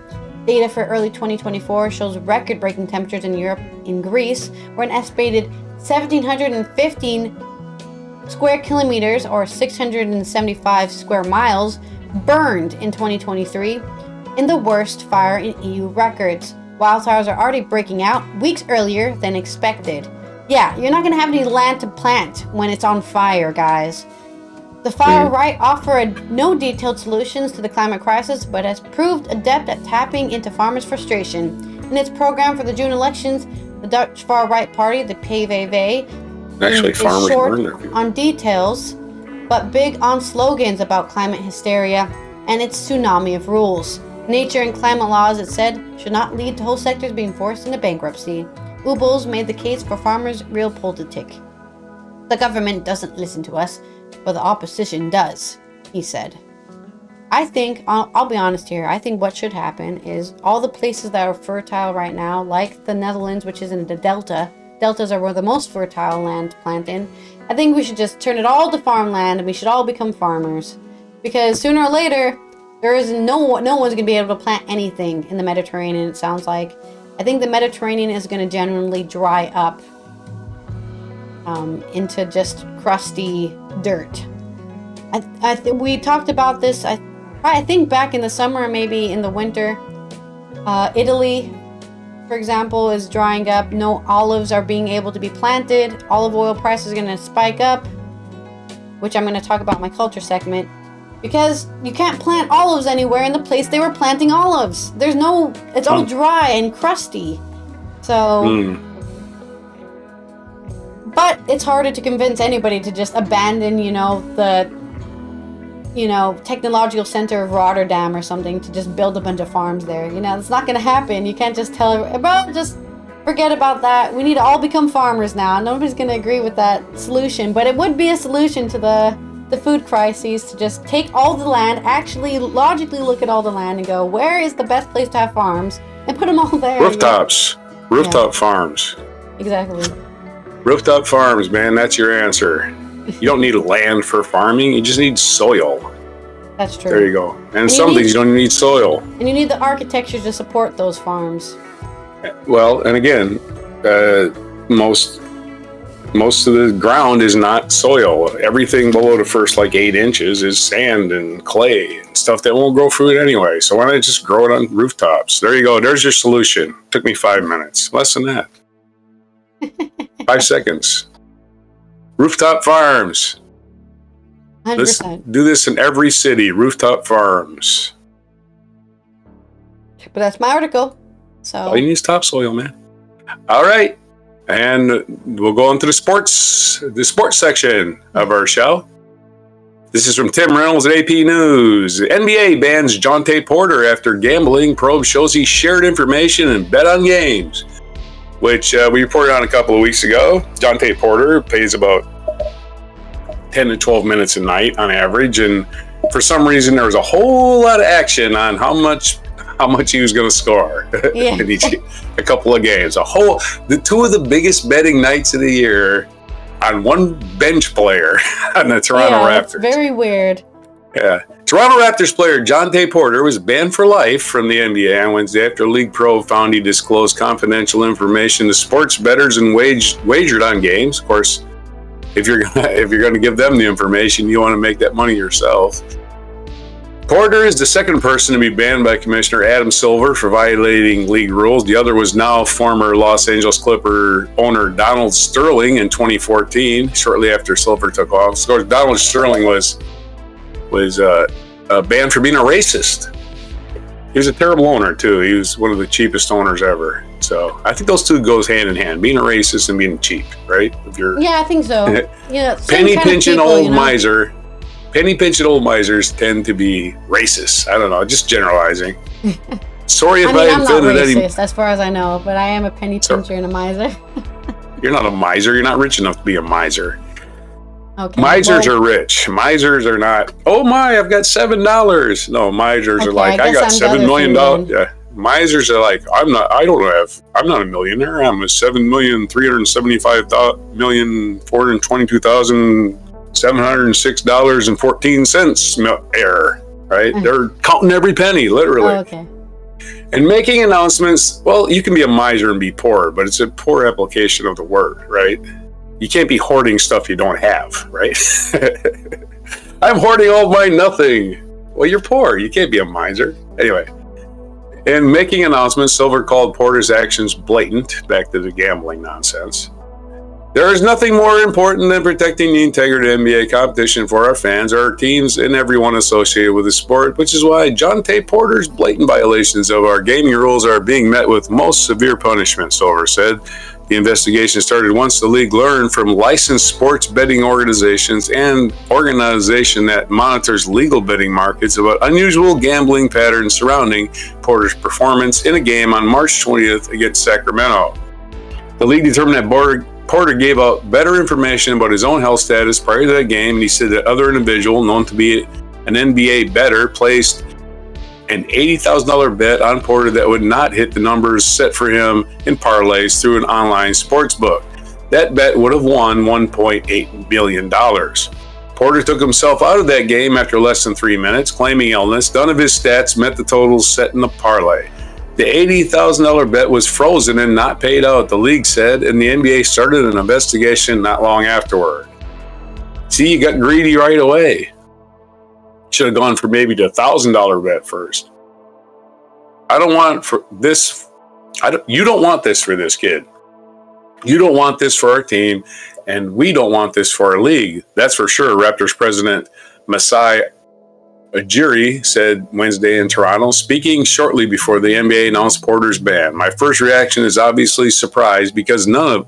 [SPEAKER 1] Data for early 2024 shows record-breaking temperatures in Europe. In Greece, where an estimated 1,715 square kilometers or 675 square miles burned in 2023 in the worst fire in EU records. Wildfires are already breaking out weeks earlier than expected. Yeah, you're not going to have any land to plant when it's on fire, guys. The far-right offered no detailed solutions to the climate crisis, but has proved adept at tapping into farmers' frustration. In its program for the June elections, the Dutch far-right party, the PVV,
[SPEAKER 2] Actually,
[SPEAKER 1] is
[SPEAKER 2] short
[SPEAKER 1] on details, but big on slogans about climate hysteria and its tsunami of rules. Nature and climate laws, it said, should not lead to whole sectors being forced into bankruptcy. Ubels made the case for farmers' realpolitik. The government doesn't listen to us, but the opposition does, he said. I think, I'll be honest here, I think what should happen is all the places that are fertile right now, like the Netherlands, which is in the Delta, deltas are where the most fertile land to plant in, I think we should just turn it all to farmland and we should all become farmers. Because sooner or later, there is no one's going to be able to plant anything in the Mediterranean, it sounds like. I think the Mediterranean is going to genuinely dry up into just crusty dirt. We talked about this, I think back in the summer, maybe in the winter. Italy, for example, is drying up. No olives are being able to be planted. Olive oil prices are going to spike up, which I'm going to talk about in my culture segment. Because you can't plant olives anywhere in the place they were planting olives. There's no, it's all dry and crusty. So, but it's harder to convince anybody to just abandon, you know, the you know, technological center of Rotterdam or something to just build a bunch of farms there. You know, it's not going to happen. You can't just tell everyone, bro, just forget about that. We need to all become farmers now. Nobody's going to agree with that solution, but it would be a solution to the food crises to just take all the land, actually logically look at all the land and go, where is the best place to have farms? And put them all there.
[SPEAKER 2] Rooftops. Rooftop farms.
[SPEAKER 1] Exactly.
[SPEAKER 2] Rooftop farms, man, that's your answer. You don't need land for farming, you just need soil.
[SPEAKER 1] That's true.
[SPEAKER 2] There you go. And some things you don't need soil.
[SPEAKER 1] And you need the architecture to support those farms.
[SPEAKER 2] Well, and again, most of the ground is not soil. Everything below the first 8 inches is sand and clay and stuff that won't grow fruit anyway. So why not just grow it on rooftops? There you go. There's your solution. Took me 5 minutes. Less than that. 5 seconds. Rooftop farms.
[SPEAKER 1] 100%.
[SPEAKER 2] Let's do this in every city. Rooftop farms.
[SPEAKER 1] But that's my article. So
[SPEAKER 2] all you need is topsoil, man. All right. And we'll go into the sports section of our show. This is from Tim Reynolds at AP News. NBA bans Jontay Porter after gambling probe shows he shared information and bet on games, which we reported on a couple of weeks ago. Jontay Porter plays about 10 to 12 minutes a night on average, and for some reason there was a whole lot of action on how much he was going to score in a couple of games. The two of the biggest betting nights of the year on one bench player on the Toronto Raptors.
[SPEAKER 1] That's very weird.
[SPEAKER 2] Yeah. Toronto Raptors player Jontay Porter was banned for life from the NBA on Wednesday after league probe found he disclosed confidential information to sports bettors and wagered on games. Of course, if you're gonna give them the information, you want to make that money yourself. Porter is the second person to be banned by Commissioner Adam Silver for violating league rules. The other was now former Los Angeles Clipper owner Donald Sterling in 2014, shortly after Silver took off. Of course, Donald Sterling was banned for being a racist. He was a terrible owner too. He was one of the cheapest owners ever. So I think those two goes hand in hand: being a racist and being cheap, right?
[SPEAKER 1] I think so.
[SPEAKER 2] Penny pinching old miser. Penny pinching old misers tend to be racist. I don't know, just generalizing. Sorry if I offended any. I'm not racist,
[SPEAKER 1] as far as I know, but I am a penny pincher and a miser.
[SPEAKER 2] You're not a miser. You're not rich enough to be a miser.
[SPEAKER 1] Okay.
[SPEAKER 2] Misers are rich. Misers are not. Oh my! I've got $7. No, misers are like I got $7 million. Yeah. Misers are like I'm not a millionaire. I'm a $7,375,422,706.14 heir. Right? They're counting every penny, literally.
[SPEAKER 1] Oh, okay.
[SPEAKER 2] And making announcements. Well, you can be a miser and be poor, but it's a poor application of the word, right? You can't be hoarding stuff you don't have, right? I'm hoarding all my nothing. Well, you're poor. You can't be a miser. Anyway. In making announcements, Silver called Porter's actions blatant, back to the gambling nonsense. There is nothing more important than protecting the integrity of NBA competition for our fans, our teams, and everyone associated with the sport, which is why Jontay Porter's blatant violations of our gaming rules are being met with most severe punishment, Silver said. The investigation started once the league learned from licensed sports betting organizations and organization that monitors legal betting markets about unusual gambling patterns surrounding Porter's performance in a game on March 20th against Sacramento. The league determined that Porter gave out better information about his own health status prior to that game, and he said that other individual known to be an NBA bettor placed an $80,000 bet on Porter that would not hit the numbers set for him in parlays through an online sports book. That bet would have won $1.8 billion. Porter took himself out of that game after less than 3 minutes, claiming illness. None of his stats met the totals set in the parlay. The $80,000 bet was frozen and not paid out, the league said, and the NBA started an investigation not long afterward. See, you got greedy right away. Should have gone for maybe the $1,000 bet first. I don't want for this. You don't want this for this kid. You don't want this for our team, and we don't want this for our league. That's for sure. Raptors president Masai Ujiri said Wednesday in Toronto, speaking shortly before the NBA announced Porter's ban. My first reaction is obviously surprise because none of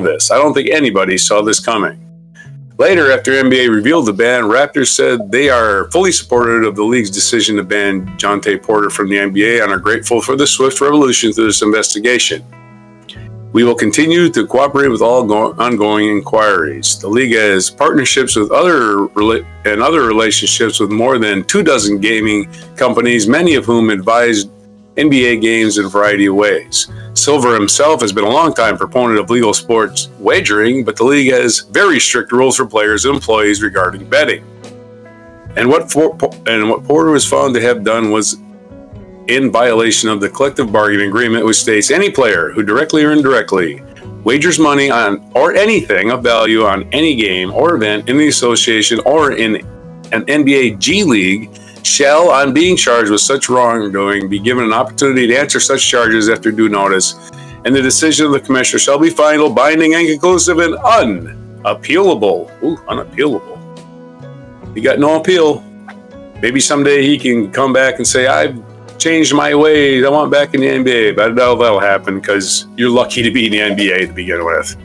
[SPEAKER 2] this. I don't think anybody saw this coming. Later, after NBA revealed the ban, Raptors said they are fully supportive of the league's decision to ban Jontay Porter from the NBA and are grateful for the swift resolution to this investigation. We will continue to cooperate with all ongoing inquiries. The league has partnerships with other relationships with more than 24 gaming companies, many of whom advise NBA games in a variety of ways. Silver himself has been a longtime proponent of legal sports wagering, but the league has very strict rules for players and employees regarding betting. And what Porter was found to have done was in violation of the collective bargaining agreement, which states any player who directly or indirectly wagers money on or anything of value on any game or event in the association or in an NBA G League shall, on being charged with such wrongdoing, be given an opportunity to answer such charges after due notice, and the decision of the commissioner shall be final, binding, and conclusive, and unappealable. Ooh, unappealable. He got no appeal. Maybe someday he can come back and say, I've changed my ways, I want back in the NBA, but I doubt that'll happen because you're lucky to be in the NBA to begin with.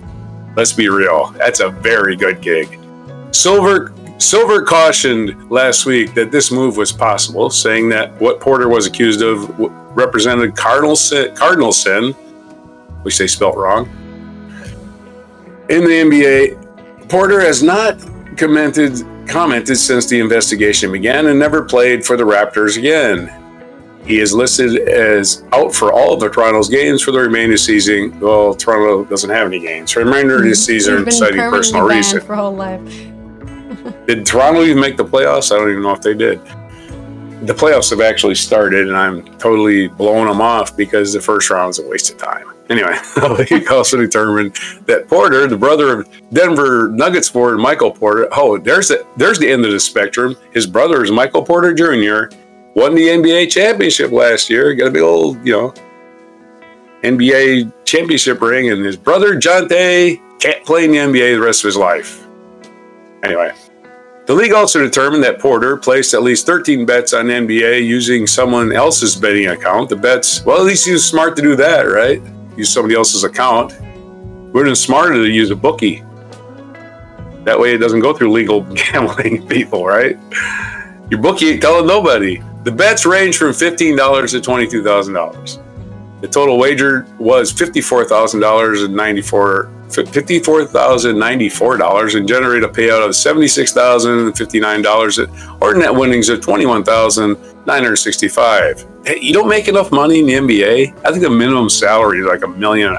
[SPEAKER 2] Let's be real. That's a very good gig. Silver cautioned last week that this move was possible, saying that what Porter was accused of represented cardinal sin, which they spelt wrong, in the NBA. Porter has not commented since the investigation began and never played for the Raptors again. He is listed as out for all of the Toronto's games for the remainder of the season. Well, Toronto doesn't have any games for the remainder of the season, citing personal reason.
[SPEAKER 1] For whole life.
[SPEAKER 2] Did Toronto even make the playoffs? I don't even know if they did. The playoffs have actually started, and I'm totally blowing them off because the first round is a waste of time. Anyway, the league also determined that Porter, the brother of Denver Nuggets forward Michael Porter, there's the end of the spectrum. His brother is Michael Porter Jr., won the NBA championship last year, got a big old, NBA championship ring, and his brother Jontay can't play in the NBA the rest of his life. Anyway, the league also determined that Porter placed at least 13 bets on NBA using someone else's betting account. The bets, well, at least he was smart to do that, right? Use somebody else's account. Would have been smarter to use a bookie. That way it doesn't go through legal gambling people, right? Your bookie ain't telling nobody. The bets range from $15 to $22,000. The total wager was $54,094 and generated a payout of $76,059 or net winnings of $21,965. Hey, you don't make enough money in the NBA? I think the minimum salary is like $1.5 million.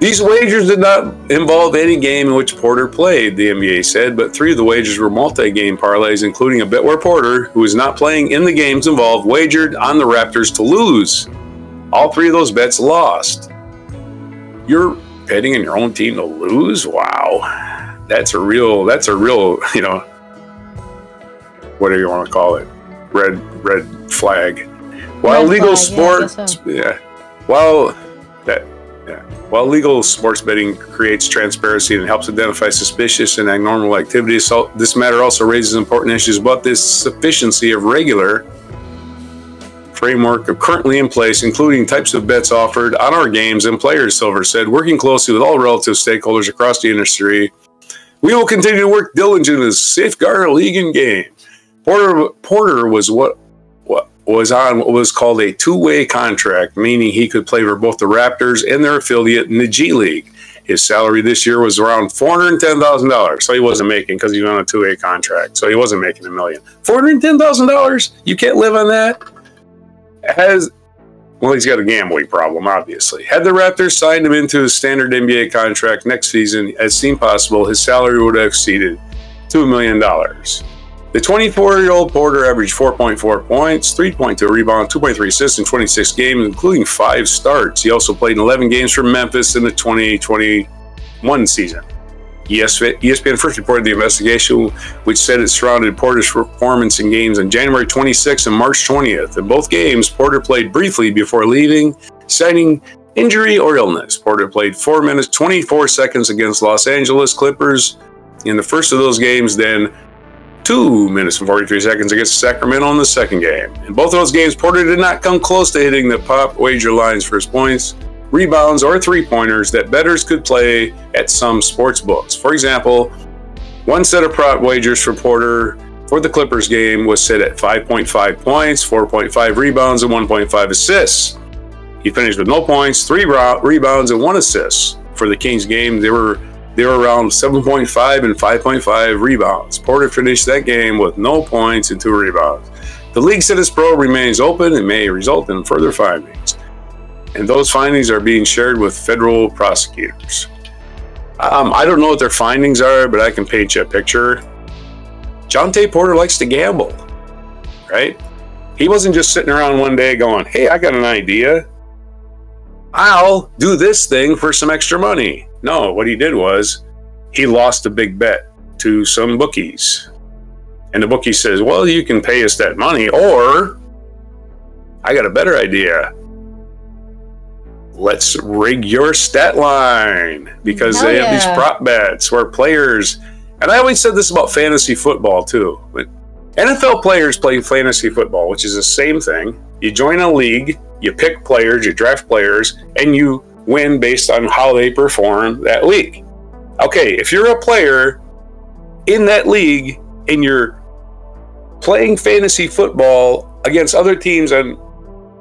[SPEAKER 2] These wagers did not involve any game in which Porter played, the NBA said, but 3 of the wagers were multi-game parlays, including a bet where Porter, who is not playing in the games involved, wagered on the Raptors to lose. All 3 of those bets lost. You're betting on your own team to lose? Wow. That's a real, whatever you want to call it, red flag. While legal sports, While legal sports betting creates transparency and helps identify suspicious and abnormal activities, so this matter also raises important issues about the sufficiency of regular framework currently in place, including types of bets offered on our games and players, Silver said. Working closely with all relative stakeholders across the industry, we will continue to work diligently to safeguard our league and game. Porter was on what was called a two-way contract, meaning he could play for both the Raptors and their affiliate in the G League. His salary this year was around $410,000, so he wasn't making, because he was on a two-way contract, so he wasn't making $1 million. $410,000? You can't live on that? Well, he's got a gambling problem, obviously. Had the Raptors signed him into a standard NBA contract next season, as seemed possible, his salary would have exceeded $2 million. The 24-year-old Porter averaged 4.4 points, 3.2 rebounds, 2.3 assists in 26 games, including 5 starts. He also played in 11 games for Memphis in the 2021 season. ESPN first reported the investigation, which said it surrounded Porter's performance in games on January 26th and March 20th. In both games, Porter played briefly before leaving, citing injury or illness. Porter played 4 minutes, 24 seconds against Los Angeles Clippers in the first of those games, then 2 minutes and 43 seconds against Sacramento in the second game. In both of those games, Porter did not come close to hitting the pop wager lines for his points. rebounds, or three-pointers that bettors could play at some sports books. For example, one set of prop wagers for Porter for the Clippers game was set at 5.5 points, 4.5 rebounds, and 1.5 assists. He finished with no points, 3 rebounds, and 1 assist. For the Kings game, they were around 7.5 and 5.5 rebounds. Porter finished that game with no points and 2 rebounds. The league said its probe remains open and may result in further findings. And those findings are being shared with federal prosecutors. I don't know what their findings are, but I can paint you a picture. Jonte Porter likes to gamble, right? He wasn't just sitting around one day going, hey, I got an idea. I'll do this thing for some extra money. No, what he did was he lost a big bet to some bookies. And the bookie says, well, you can pay us that money, or I got a better idea. Let's rig your stat line, because they have these prop bets where players, and I always said this about fantasy football too, but NFL players play fantasy football, which is the same thing. You join a league, you pick players, you draft players, and you win based on how they perform that league. Okay, if you're a player in that league and you're playing fantasy football against other teams and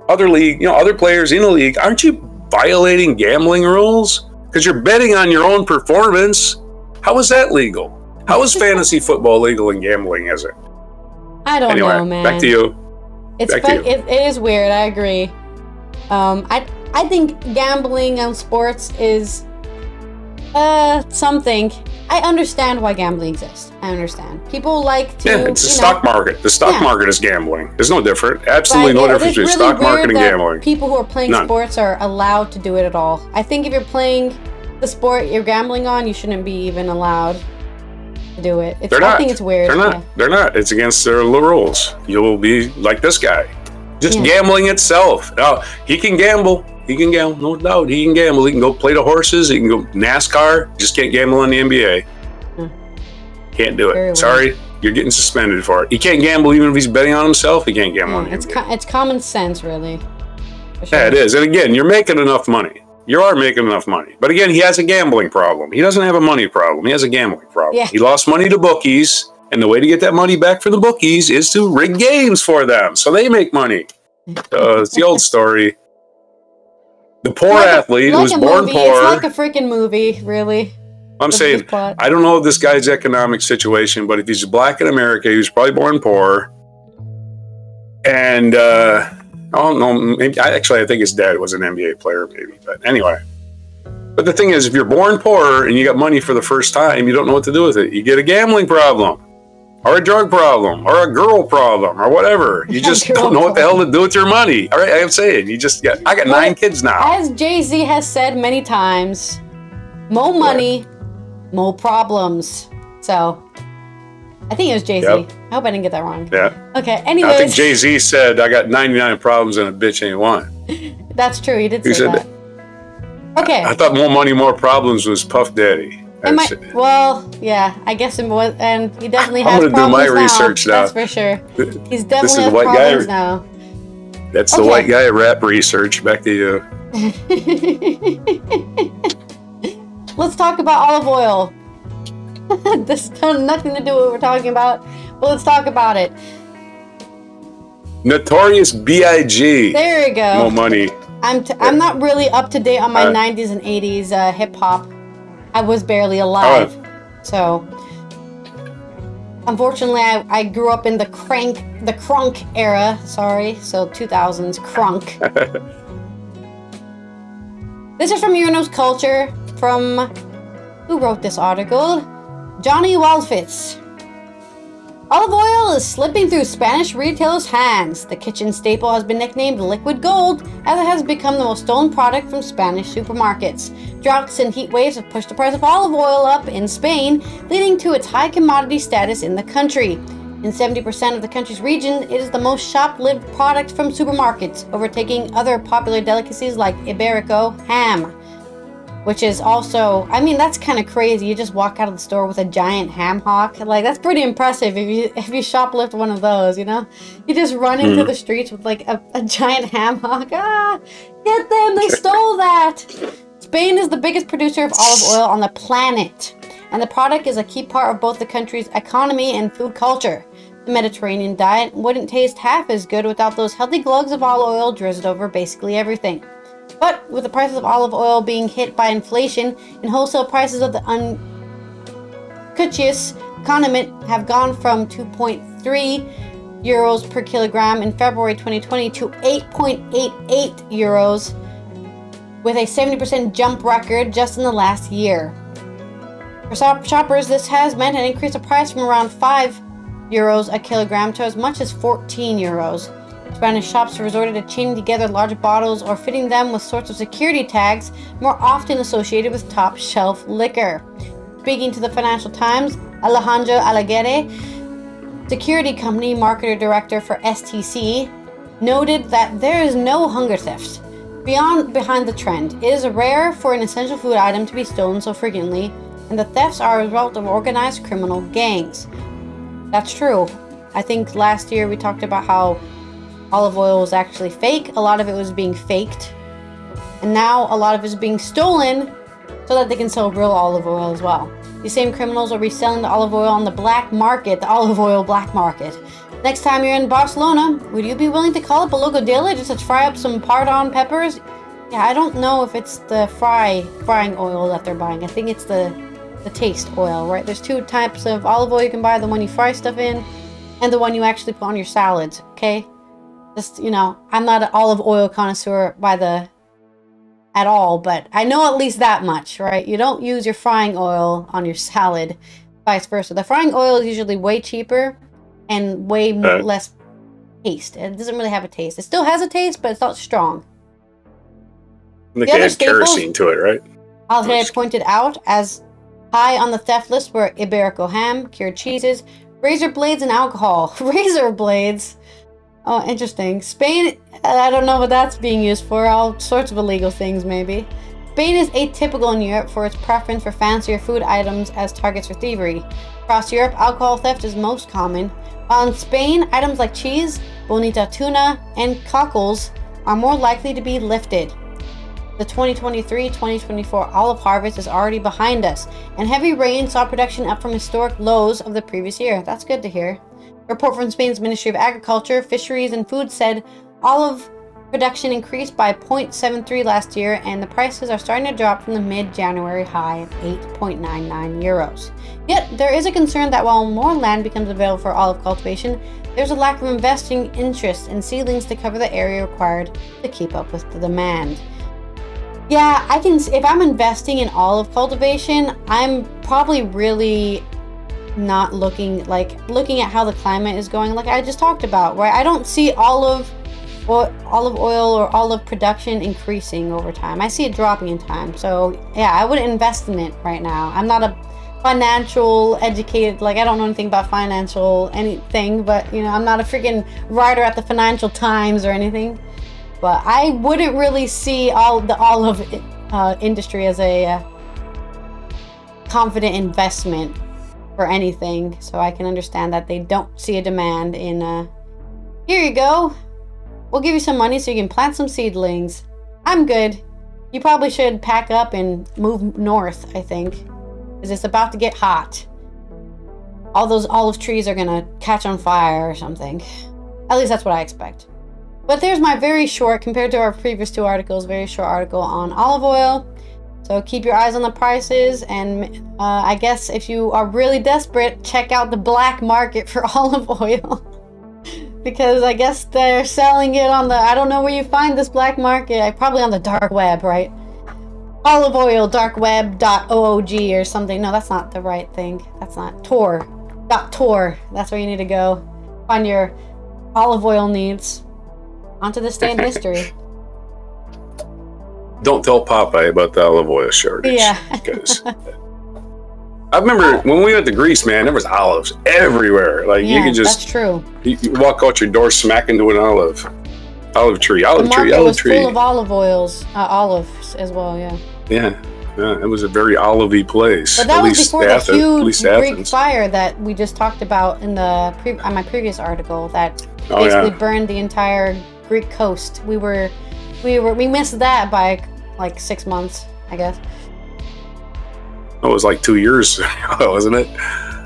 [SPEAKER 2] other league, other players in the league, aren't you violating gambling rules? Because you're betting on your own performance. How is that legal? How is fantasy football legal and gambling is it?
[SPEAKER 1] I don't know, man.
[SPEAKER 2] Back to you.
[SPEAKER 1] It is weird. I agree. I think gambling on sports is something. I understand why gambling exists. I understand. People like to.
[SPEAKER 2] Yeah, it's the stock market. The stock market is gambling. There's no different. Absolutely no difference between stock market and gambling.
[SPEAKER 1] People who are playing sports are allowed to do it at all. I think if you're playing the sport you're gambling on, you shouldn't be even allowed to do it. I think it's weird.
[SPEAKER 2] They're not. Yeah. They're not. It's against their rules. You'll be like this guy. Just gambling itself. Now, he can gamble. He can gamble, no doubt. He can gamble. He can go play the horses. He can go NASCAR. Just can't gamble in the NBA. Can't do it. Sorry, you're getting suspended for it. He can't gamble even if he's betting on himself. He can't gamble on the NBA.
[SPEAKER 1] It's common sense, really.
[SPEAKER 2] Sure. Yeah, it is. And again, you're making enough money. You are making enough money. But again, he has a gambling problem. He doesn't have a money problem. He has a gambling problem. Yeah. He lost money to bookies. And the way to get that money back from the bookies is to rig games for them. So they make money. It's the old story. The poor athlete who was born poor.
[SPEAKER 1] It's like a freaking movie, really.
[SPEAKER 2] I'm saying, I don't know this guy's economic situation, but if he's black in America, he was probably born poor. And, I don't know, maybe, I think his dad was an NBA player, maybe. But anyway. But the thing is, if you're born poor and you got money for the first time, you don't know what to do with it. You get a gambling problem. Or a drug problem, or a girl problem, or whatever. You just don't know what the hell to do with your money. All right, I'm saying, I got 9 kids now.
[SPEAKER 1] As Jay-Z has said many times, more money, more problems. So, I think it was Jay-Z. Yep. I hope I didn't get that wrong.
[SPEAKER 2] Yeah.
[SPEAKER 1] Okay, anyways.
[SPEAKER 2] I think Jay-Z said, I got 99 problems and a bitch ain't one.
[SPEAKER 1] That's true, he did say that. Okay.
[SPEAKER 2] I thought more money, more problems was Puff Daddy.
[SPEAKER 1] Well, yeah, I guess it was, and he definitely has problems now.
[SPEAKER 2] I'm going to do my research now.
[SPEAKER 1] That's for sure. He's definitely has problems now.
[SPEAKER 2] That's the white guy rap research. Back to you.
[SPEAKER 1] Let's talk about olive oil. This has nothing to do with what we're talking about, but let's talk about it.
[SPEAKER 2] Notorious B.I.G.
[SPEAKER 1] There you go.
[SPEAKER 2] More money.
[SPEAKER 1] I'm not really up to date on my 90s and 80s hip-hop. I was barely alive, so unfortunately, I grew up in the crunk era. Sorry, so 2000s crunk. This is from Uranus Culture. From who wrote this article? Johnny Walfitz. Olive oil is slipping through Spanish retailers' hands. The kitchen staple has been nicknamed liquid gold as it has become the most stolen product from Spanish supermarkets. Droughts and heat waves have pushed the price of olive oil up in Spain, leading to its high commodity status in the country. In 70% of the country's region, it is the most shop-lived product from supermarkets, overtaking other popular delicacies like Iberico ham. which is also, I mean, that's kind of crazy. You just walk out of the store with a giant ham hock. Like, that's pretty impressive if you shoplift one of those, you know? You're just running through the streets with like a giant ham hock. Ah, get them, they stole that. Spain is the biggest producer of olive oil on the planet, and the product is a key part of both the country's economy and food culture. The Mediterranean diet wouldn't taste half as good without those healthy glugs of olive oil drizzled over basically everything. But with the prices of olive oil being hit by inflation and wholesale prices of the unctuous condiment have gone from 2.3 euros per kilogram in February 2020 to 8.88 euros, with a 70% jump record just in the last year. For shoppers, this has meant an increase of price from around 5 euros a kilogram to as much as 14 euros. Spanish shops resorted to chaining together large bottles or fitting them with sorts of security tags more often associated with top shelf liquor. Speaking to the Financial Times, Alejandro Alaguerre, security company marketer director for STC, noted that there is no hunger theft behind the trend. It is rare for an essential food item to be stolen so frequently, and the thefts are a result of organized criminal gangs. That's true. I think last year we talked about how olive oil was actually fake. A lot of it was being faked. And now a lot of it is being stolen so that they can sell real olive oil as well. These same criminals are reselling the olive oil on the black market, the olive oil black market. Next time you're in Barcelona, would you be willing to call up a local dealer just to fry up some pardon peppers? Yeah, I don't know if it's the frying oil that they're buying. I think it's the taste oil, right? There's two types of olive oil you can buy, the one you fry stuff in and the one you actually put on your salads, okay? Just, you know, I'm not an olive oil connoisseur at all, but I know at least that much, right? You don't use your frying oil on your salad, vice versa. The frying oil is usually way cheaper and way less taste. It doesn't really have a taste. It still has a taste, but it's not strong.
[SPEAKER 2] I think they add kerosene to it, right?
[SPEAKER 1] Alaguerre pointed out as high on the theft list were Iberico ham, cured cheeses, razor blades, and alcohol. Razor blades? Oh, interesting. Spain, I don't know what that's being used for. All sorts of illegal things, maybe. Spain is atypical in Europe for its preference for fancier food items as targets for thievery. Across Europe, alcohol theft is most common. While in Spain, items like cheese, bonita tuna, and cockles are more likely to be lifted. The 2023-2024 olive harvest is already behind us, and heavy rain saw production up from historic lows of the previous year. That's good to hear. A report from Spain's Ministry of Agriculture, Fisheries and Food said olive production increased by 0.73 last year, and the prices are starting to drop from the mid-January high of 8.99 euros. Yet, there is a concern that while more land becomes available for olive cultivation, there's a lack of investing interest in seedlings to cover the area required to keep up with the demand. Yeah, if I'm investing in olive cultivation, I'm probably really not looking at how the climate is going, like I just talked about, right? I don't see olive oil or olive production increasing over time. I see it dropping in time. So yeah, I wouldn't invest in it right now. I'm not a financial educated, like I don't know anything about financial anything, but you know, I'm not a freaking writer at the Financial Times or anything. But I wouldn't really see the olive industry as a confident investment for anything. So I can understand that they don't see a demand in, here you go. We'll give you some money so you can plant some seedlings. I'm good. You probably should pack up and move north, I think. Because it's about to get hot. All those olive trees are going to catch on fire or something. At least that's what I expect. But there's my very short, compared to our previous two articles, very short article on olive oil. So keep your eyes on the prices, and I guess if you are really desperate, check out the black market for olive oil. Because I guess they're selling it on the, I don't know where you find this black market, probably on the dark web, right? Olive oil, darkweb.org or something. No, that's not the right thing. That's not Tor. That's where you need to go. Find your olive oil needs. Onto this day in history.
[SPEAKER 2] Don't tell Popeye about the olive oil shortage.
[SPEAKER 1] Yeah.
[SPEAKER 2] Because I remember when we went to Greece, man, there was olives everywhere. Like you could just,
[SPEAKER 1] that's true.
[SPEAKER 2] You walk out your door, smack into an olive tree,
[SPEAKER 1] the market was full of olive oils, olives as well. Yeah.
[SPEAKER 2] Yeah. Yeah, it was a very olivey place.
[SPEAKER 1] But that was before the huge Greek fire that we just talked about in the on my previous article that basically burned the entire Greek coast. We missed that by like 6 months, I guess.
[SPEAKER 2] It was like 2 years, wasn't it?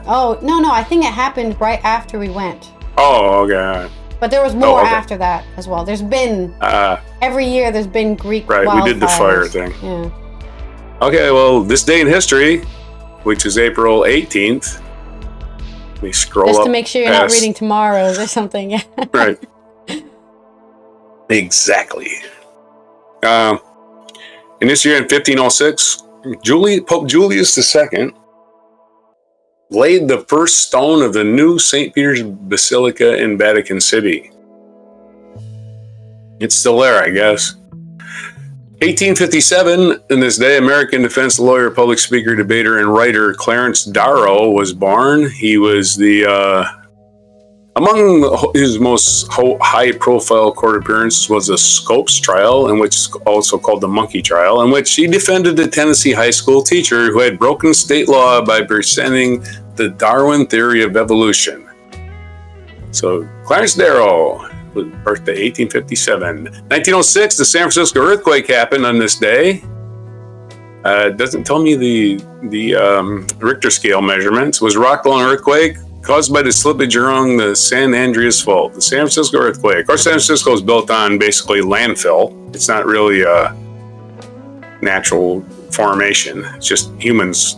[SPEAKER 1] Oh, no, I think it happened right after we went.
[SPEAKER 2] Oh, okay.
[SPEAKER 1] But there was more after that as well. There's been every year there's been Greek wildfires.
[SPEAKER 2] Right, we did the fire thing.
[SPEAKER 1] Yeah.
[SPEAKER 2] Okay, well, this day in history, which is April 18th, we scroll up
[SPEAKER 1] just to make sure you're not reading tomorrow's or something.
[SPEAKER 2] Right. Exactly. In this year, in 1506, Pope Julius II laid the first stone of the new St. Peter's Basilica in Vatican City. It's still there, I guess. 1857, in this day, American defense lawyer, public speaker, debater, and writer Clarence Darrow was born. He was among his most high-profile court appearances was the Scopes trial, in which also called the Monkey trial, in which he defended the Tennessee high school teacher who had broken state law by presenting the Darwin theory of evolution. So, Clarence Darrow was birthday 1857. 1906, the San Francisco earthquake happened on this day. It doesn't tell me the Richter scale measurements. It was a rock-falling earthquake caused by the slippage along the San Andreas Fault. The San Francisco earthquake. Of course, San Francisco is built on basically landfill. It's not really a natural formation. It's just humans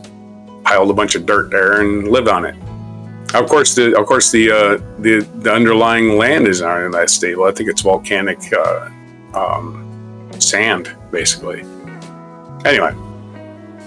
[SPEAKER 2] piled a bunch of dirt there and lived on it. Of course, the underlying land is not in that stable. I think it's volcanic sand, basically. Anyway,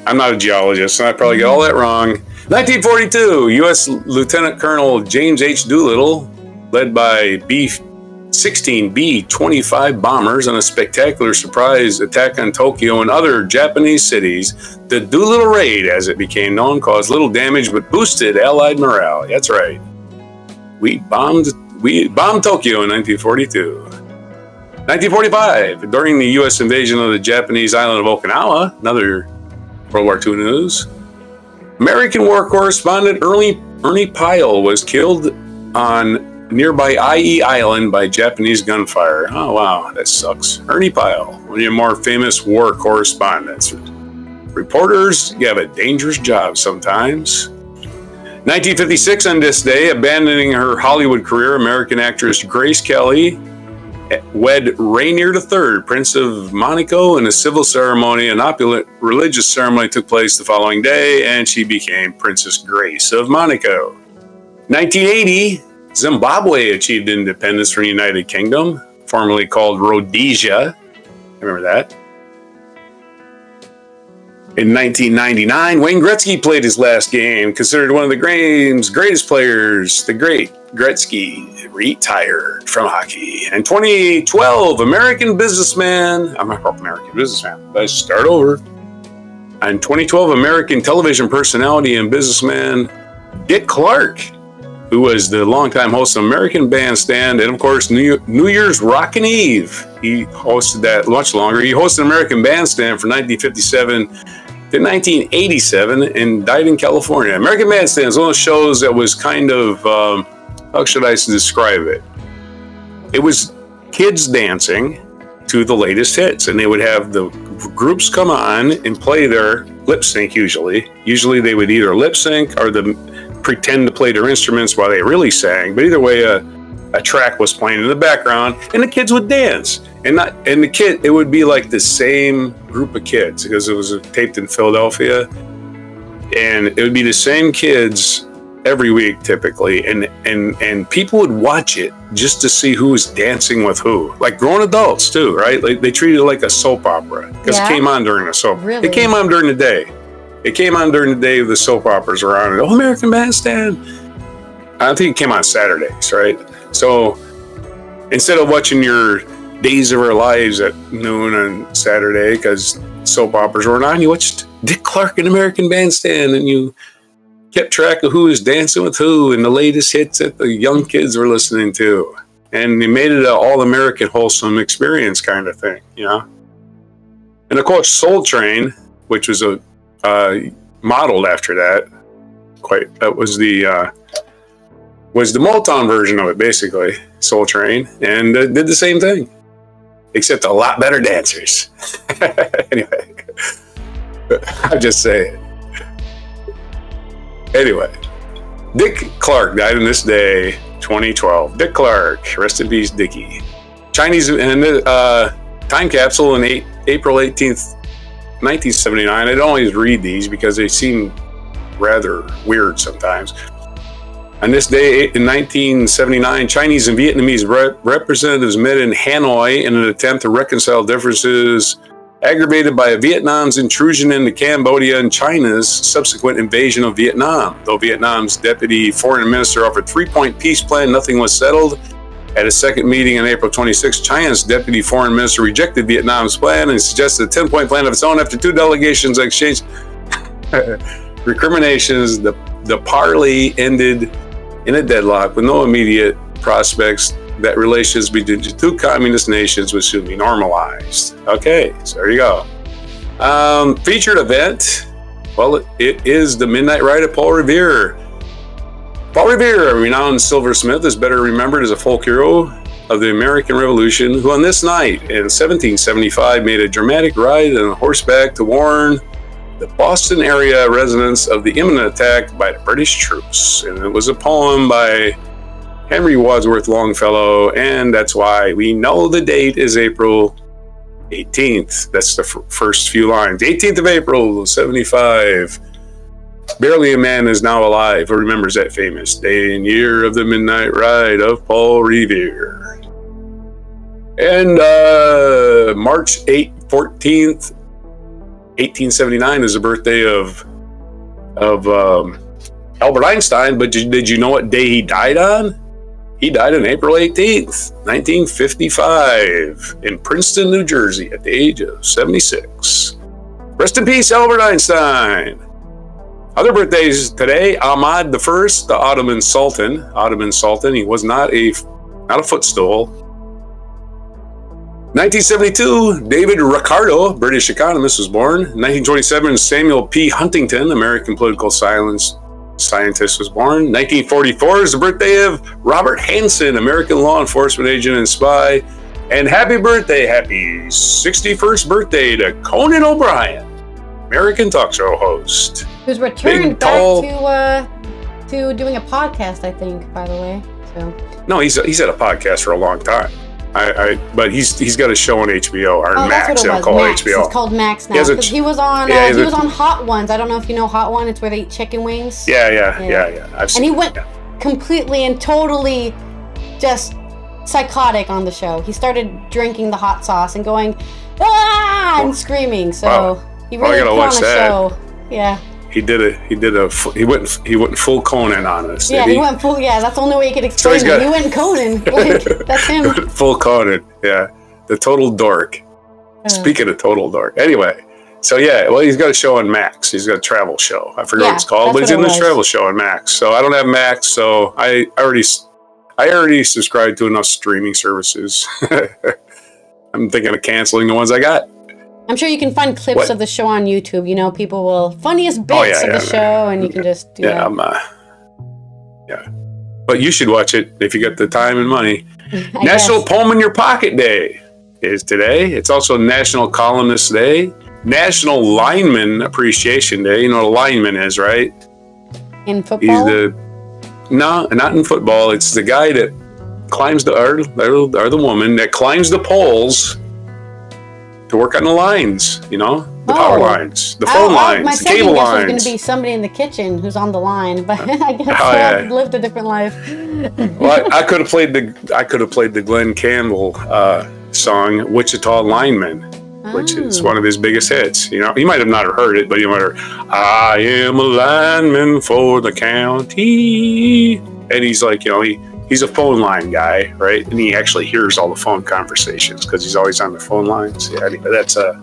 [SPEAKER 2] I'm not a geologist, and I probably get all that wrong. 1942, U.S. Lieutenant Colonel James H. Doolittle, led by B-16 B-25 bombers on a spectacular surprise attack on Tokyo and other Japanese cities. The Doolittle Raid, as it became known, caused little damage but boosted Allied morale. That's right. We bombed Tokyo in 1942. 1945, during the U.S. invasion of the Japanese island of Okinawa, another World War II news, American war correspondent Ernie Pyle was killed on nearby IE Island by Japanese gunfire. Oh, wow, that sucks. Ernie Pyle, one of your more famous war correspondents. Reporters, you have a dangerous job sometimes. 1956, on this day, abandoning her Hollywood career, American actress Grace Kelly wed Rainier III, Prince of Monaco, in a civil ceremony. An opulent religious ceremony took place the following day, and she became Princess Grace of Monaco. 1980, Zimbabwe achieved independence from the United Kingdom, formerly called Rhodesia. Remember that? In 1999, Wayne Gretzky played his last game, considered one of the game's greatest players. The great Gretzky retired from hockey. In 2012, American businessman, let's start over. In 2012, American television personality and businessman Dick Clark, who was the longtime host of American Bandstand and, of course, New Year's Rockin' Eve. He hosted that much longer. He hosted American Bandstand from 1957 to 1987 and died in California. American Bandstand is one of those shows that was kind of, how should I describe it? It was kids dancing to the latest hits, and they would have the groups come on and play their lip sync usually. Usually they would either lip sync or pretend to play their instruments while they really sang. But either way, a track was playing in the background, and the kids would dance. It would be like the same group of kids because it was taped in Philadelphia, and it would be the same kids every week typically, and people would watch it just to see who was dancing with who, like grown adults too, right? Like they treated it like a soap opera because it came on during the soap.
[SPEAKER 1] Really?
[SPEAKER 2] It came on during the day. It came on during the day the soap operas were on. Oh, American Bandstand. I think it came on Saturdays, right? So instead of watching your Days of Our Lives at noon on Saturday because soap operas weren't on, you watched Dick Clark and American Bandstand, and you kept track of who was dancing with who and the latest hits that the young kids were listening to. And they made it an all-American wholesome experience kind of thing, you know? And of course, Soul Train, which was modeled after that. That was the Motown version of it, basically, Soul Train, and did the same thing, except a lot better dancers. Anyway, I'm just saying. Anyway, Dick Clark died on this day, 2012. Dick Clark, rest in peace, Dickie. Chinese and time capsule in April 18th, 1979. I don't always read these because they seem rather weird sometimes. On this day in 1979, Chinese and Vietnamese representatives met in Hanoi in an attempt to reconcile differences aggravated by Vietnam's intrusion into Cambodia and China's subsequent invasion of Vietnam. Though Vietnam's deputy foreign minister offered a 3-point peace plan, nothing was settled. At a second meeting on April 26, China's deputy foreign minister rejected Vietnam's plan and suggested a 10-point plan of its own. After two delegations exchanged recriminations, the parley ended in a deadlock with no immediate prospects that relations between the two communist nations would soon be normalized. Okay, so there you go. Featured event, well, it is the Midnight Ride of Paul Revere. Paul Revere, a renowned silversmith, is better remembered as a folk hero of the American Revolution, who on this night in 1775 made a dramatic ride on horseback to warn the Boston area residents of the imminent attack by the British troops. And it was a poem by Henry Wadsworth Longfellow, and that's why we know the date is April 18th. That's the first few lines. 18th of April, 75. Barely a man is now alive who remembers that famous day and year of the Midnight Ride of Paul Revere. And March 14th, 1879 is the birthday of Albert Einstein, but did you know what day he died on? He died on April 18th, 1955, in Princeton, New Jersey, at the age of 76. Rest in peace, Albert Einstein. Other birthdays today: Ahmad I, the Ottoman Sultan. Ottoman Sultan. He was not a footstool. 1972, David Ricardo, British economist, was born. 1927, Samuel P. Huntington, American political scientist, was born. 1944 is the birthday of Robert Hansen, American law enforcement agent and spy. And happy 61st birthday to Conan O'Brien, American talk show host.
[SPEAKER 1] Who's returned back to doing a podcast, I think, by the way. So no,
[SPEAKER 2] he's had a podcast for a long time. But he's got a show on HBO or Max. They'll call it HBO.
[SPEAKER 1] It's called Max now because he was on he was on Hot Ones. I don't know if you know Hot One. It's where they eat chicken wings.
[SPEAKER 2] Yeah. I've seen.
[SPEAKER 1] And he went completely and totally just psychotic on the show. He started drinking the hot sauce and going and screaming. So he really put on a show. Yeah.
[SPEAKER 2] He went full Conan on us.
[SPEAKER 1] Yeah, he went full. Yeah, that's the only way you could explain it. He went Conan. Like, that's him.
[SPEAKER 2] Full Conan. Yeah, the total dork. Speaking of total dork. Anyway, so yeah, well, he's got a show on Max. He's got a travel show. I forget what it's called, but he's in this travel show on Max. So I don't have Max, so I already subscribed to enough streaming services. I'm thinking of canceling the ones I got.
[SPEAKER 1] I'm sure you can find clips of the show on YouTube. You know, people will funniest bits of the show, and you can just do that.
[SPEAKER 2] But you should watch it if you got the time and money. National Poem in Your Pocket Day is today. It's also National Columnist Day, National Lineman Appreciation Day. You know what a lineman is, right?
[SPEAKER 1] In football?
[SPEAKER 2] No, not in football. It's the guy that climbs or the woman that climbs the poles to work on the lines, the power lines, the phone lines, the cable lines.
[SPEAKER 1] My second guess was going to be somebody in the kitchen who's on the line, but I guess I've lived a different life.
[SPEAKER 2] Well, I could have played the Glenn Campbell song "Wichita Lineman," which is one of his biggest hits. You might have not heard it, but you might have heard, "I am a lineman for the county," and he's like, he's a phone line guy, right? And he actually hears all the phone conversations because he's always on the phone lines. Yeah, anyway, that's not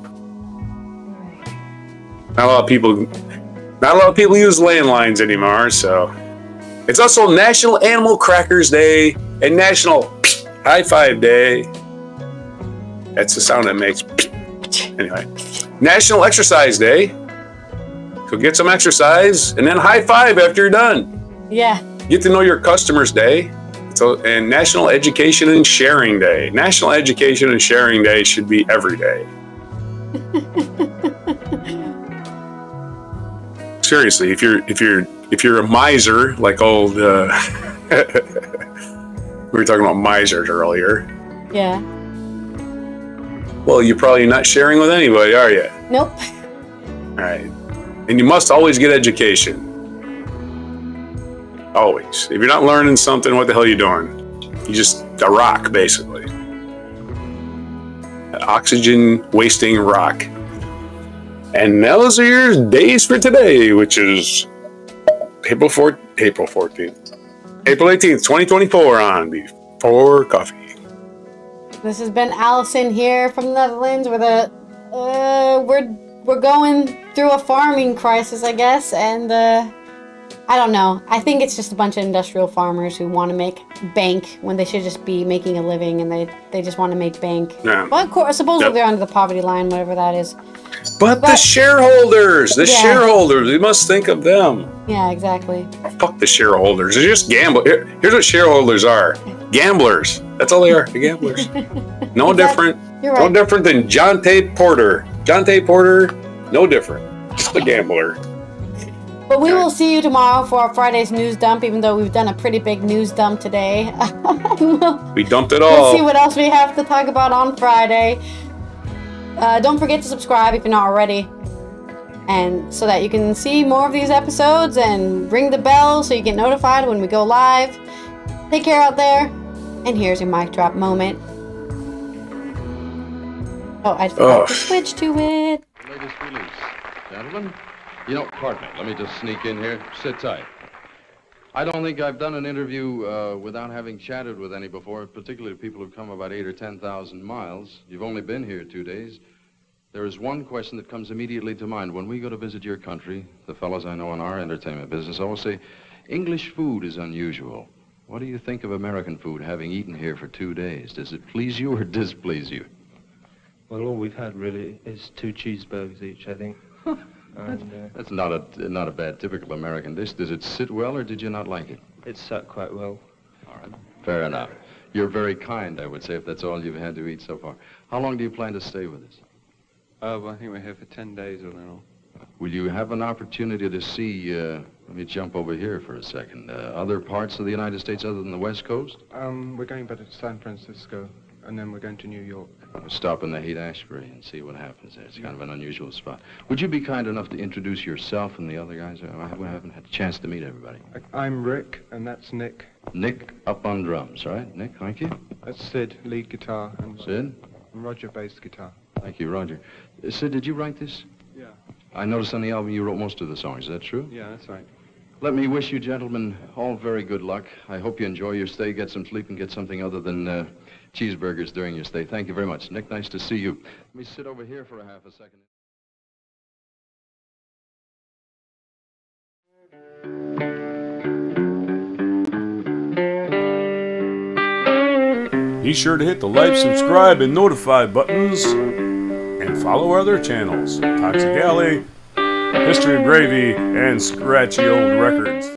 [SPEAKER 2] a lot of people use landlines anymore. So it's also National Animal Crackers Day and National High Five Day. That's the sound it makes. Anyway, National Exercise Day. So get some exercise and then high five after you're done.
[SPEAKER 1] Yeah.
[SPEAKER 2] Get to know your customers day. So, and National Education and Sharing Day. National Education and Sharing Day should be every day. Seriously, if you're a miser, like old, we were talking about misers earlier.
[SPEAKER 1] Yeah.
[SPEAKER 2] Well, you're probably not sharing with anybody, are you?
[SPEAKER 1] Nope.
[SPEAKER 2] All right. And you must always get education. Always. If you're not learning something, what the hell are you doing? You're just a rock, basically. An oxygen-wasting rock. And those are your days for today, which is April 18th, 2024 on Before Coffee.
[SPEAKER 1] This has been Allison here from the Netherlands. We're going through a farming crisis, I guess, and I don't know. I think it's just a bunch of industrial farmers who want to make bank when they should just be making a living, and they just want to make bank. Yeah. Well, of course, supposedly they're under the poverty line, whatever that is.
[SPEAKER 2] But the shareholders, we must think of them.
[SPEAKER 1] Yeah, exactly.
[SPEAKER 2] Fuck the shareholders. They're just gamblers. Here's what shareholders are. Gamblers. That's all they are. The gamblers. No different. You're right. No different than John Tate Porter. John Tate Porter, no different. Just a gambler.
[SPEAKER 1] But we will see you tomorrow for our Friday's news dump, even though we've done a pretty big news dump today.
[SPEAKER 2] We dumped it all.
[SPEAKER 1] We'll see what else we have to talk about on Friday. Don't forget to subscribe if you're not already, and so that you can see more of these episodes, and ring the bell so you get notified when we go live. Take care out there, and here's your mic drop moment. Oh, I forgot to switch to it.
[SPEAKER 3] Latest release. Gentlemen, pardon me, let me just sneak in here. Sit tight. I don't think I've done an interview without having chatted with any before, particularly people who've come about 8,000 or 10,000 miles. You've only been here 2 days. There is one question that comes immediately to mind. When we go to visit your country, the fellows I know in our entertainment business always say, English food is unusual. What do you think of American food, having eaten here for 2 days? Does it please you or displease you?
[SPEAKER 4] Well, all we've had really is 2 cheeseburgers each, I think.
[SPEAKER 3] That's not a bad typical American dish. Does it sit well, or did you not like it?
[SPEAKER 4] It sat quite well.
[SPEAKER 3] All right, fair enough. You're very kind, I would say, if that's all you've had to eat so far. How long do you plan to stay with us?
[SPEAKER 4] Well, I think we're here for 10 days or little.
[SPEAKER 3] Will you have an opportunity to see, let me jump over here for a second, other parts of the United States other than the West Coast?
[SPEAKER 4] We're going back to San Francisco, and then we're going to New York.
[SPEAKER 3] We'll stop in the Haight-Ashbury and see what happens there. It's kind of an unusual spot. Would you be kind enough to introduce yourself and the other guys? We haven't had a chance to meet everybody.
[SPEAKER 4] I'm Rick, and that's Nick.
[SPEAKER 3] Nick up on drums, right? Nick, thank you.
[SPEAKER 4] That's Sid, lead guitar. And
[SPEAKER 3] Sid?
[SPEAKER 4] And Roger, bass guitar.
[SPEAKER 3] Thank you, Roger. Sid, did you write this?
[SPEAKER 4] Yeah.
[SPEAKER 3] I noticed on the album you wrote most of the songs. Is that true?
[SPEAKER 4] Yeah, that's right.
[SPEAKER 3] Let me wish you gentlemen all very good luck. I hope you enjoy your stay, get some sleep, and get something other than cheeseburgers during your stay. Thank you very much. Nick, nice to see you. Let me sit over here for a half a second.
[SPEAKER 5] Be sure to hit the like, subscribe, and notify buttons, and follow our other channels, Toxic Alley, History of Gravy, and Scratchy Old Records.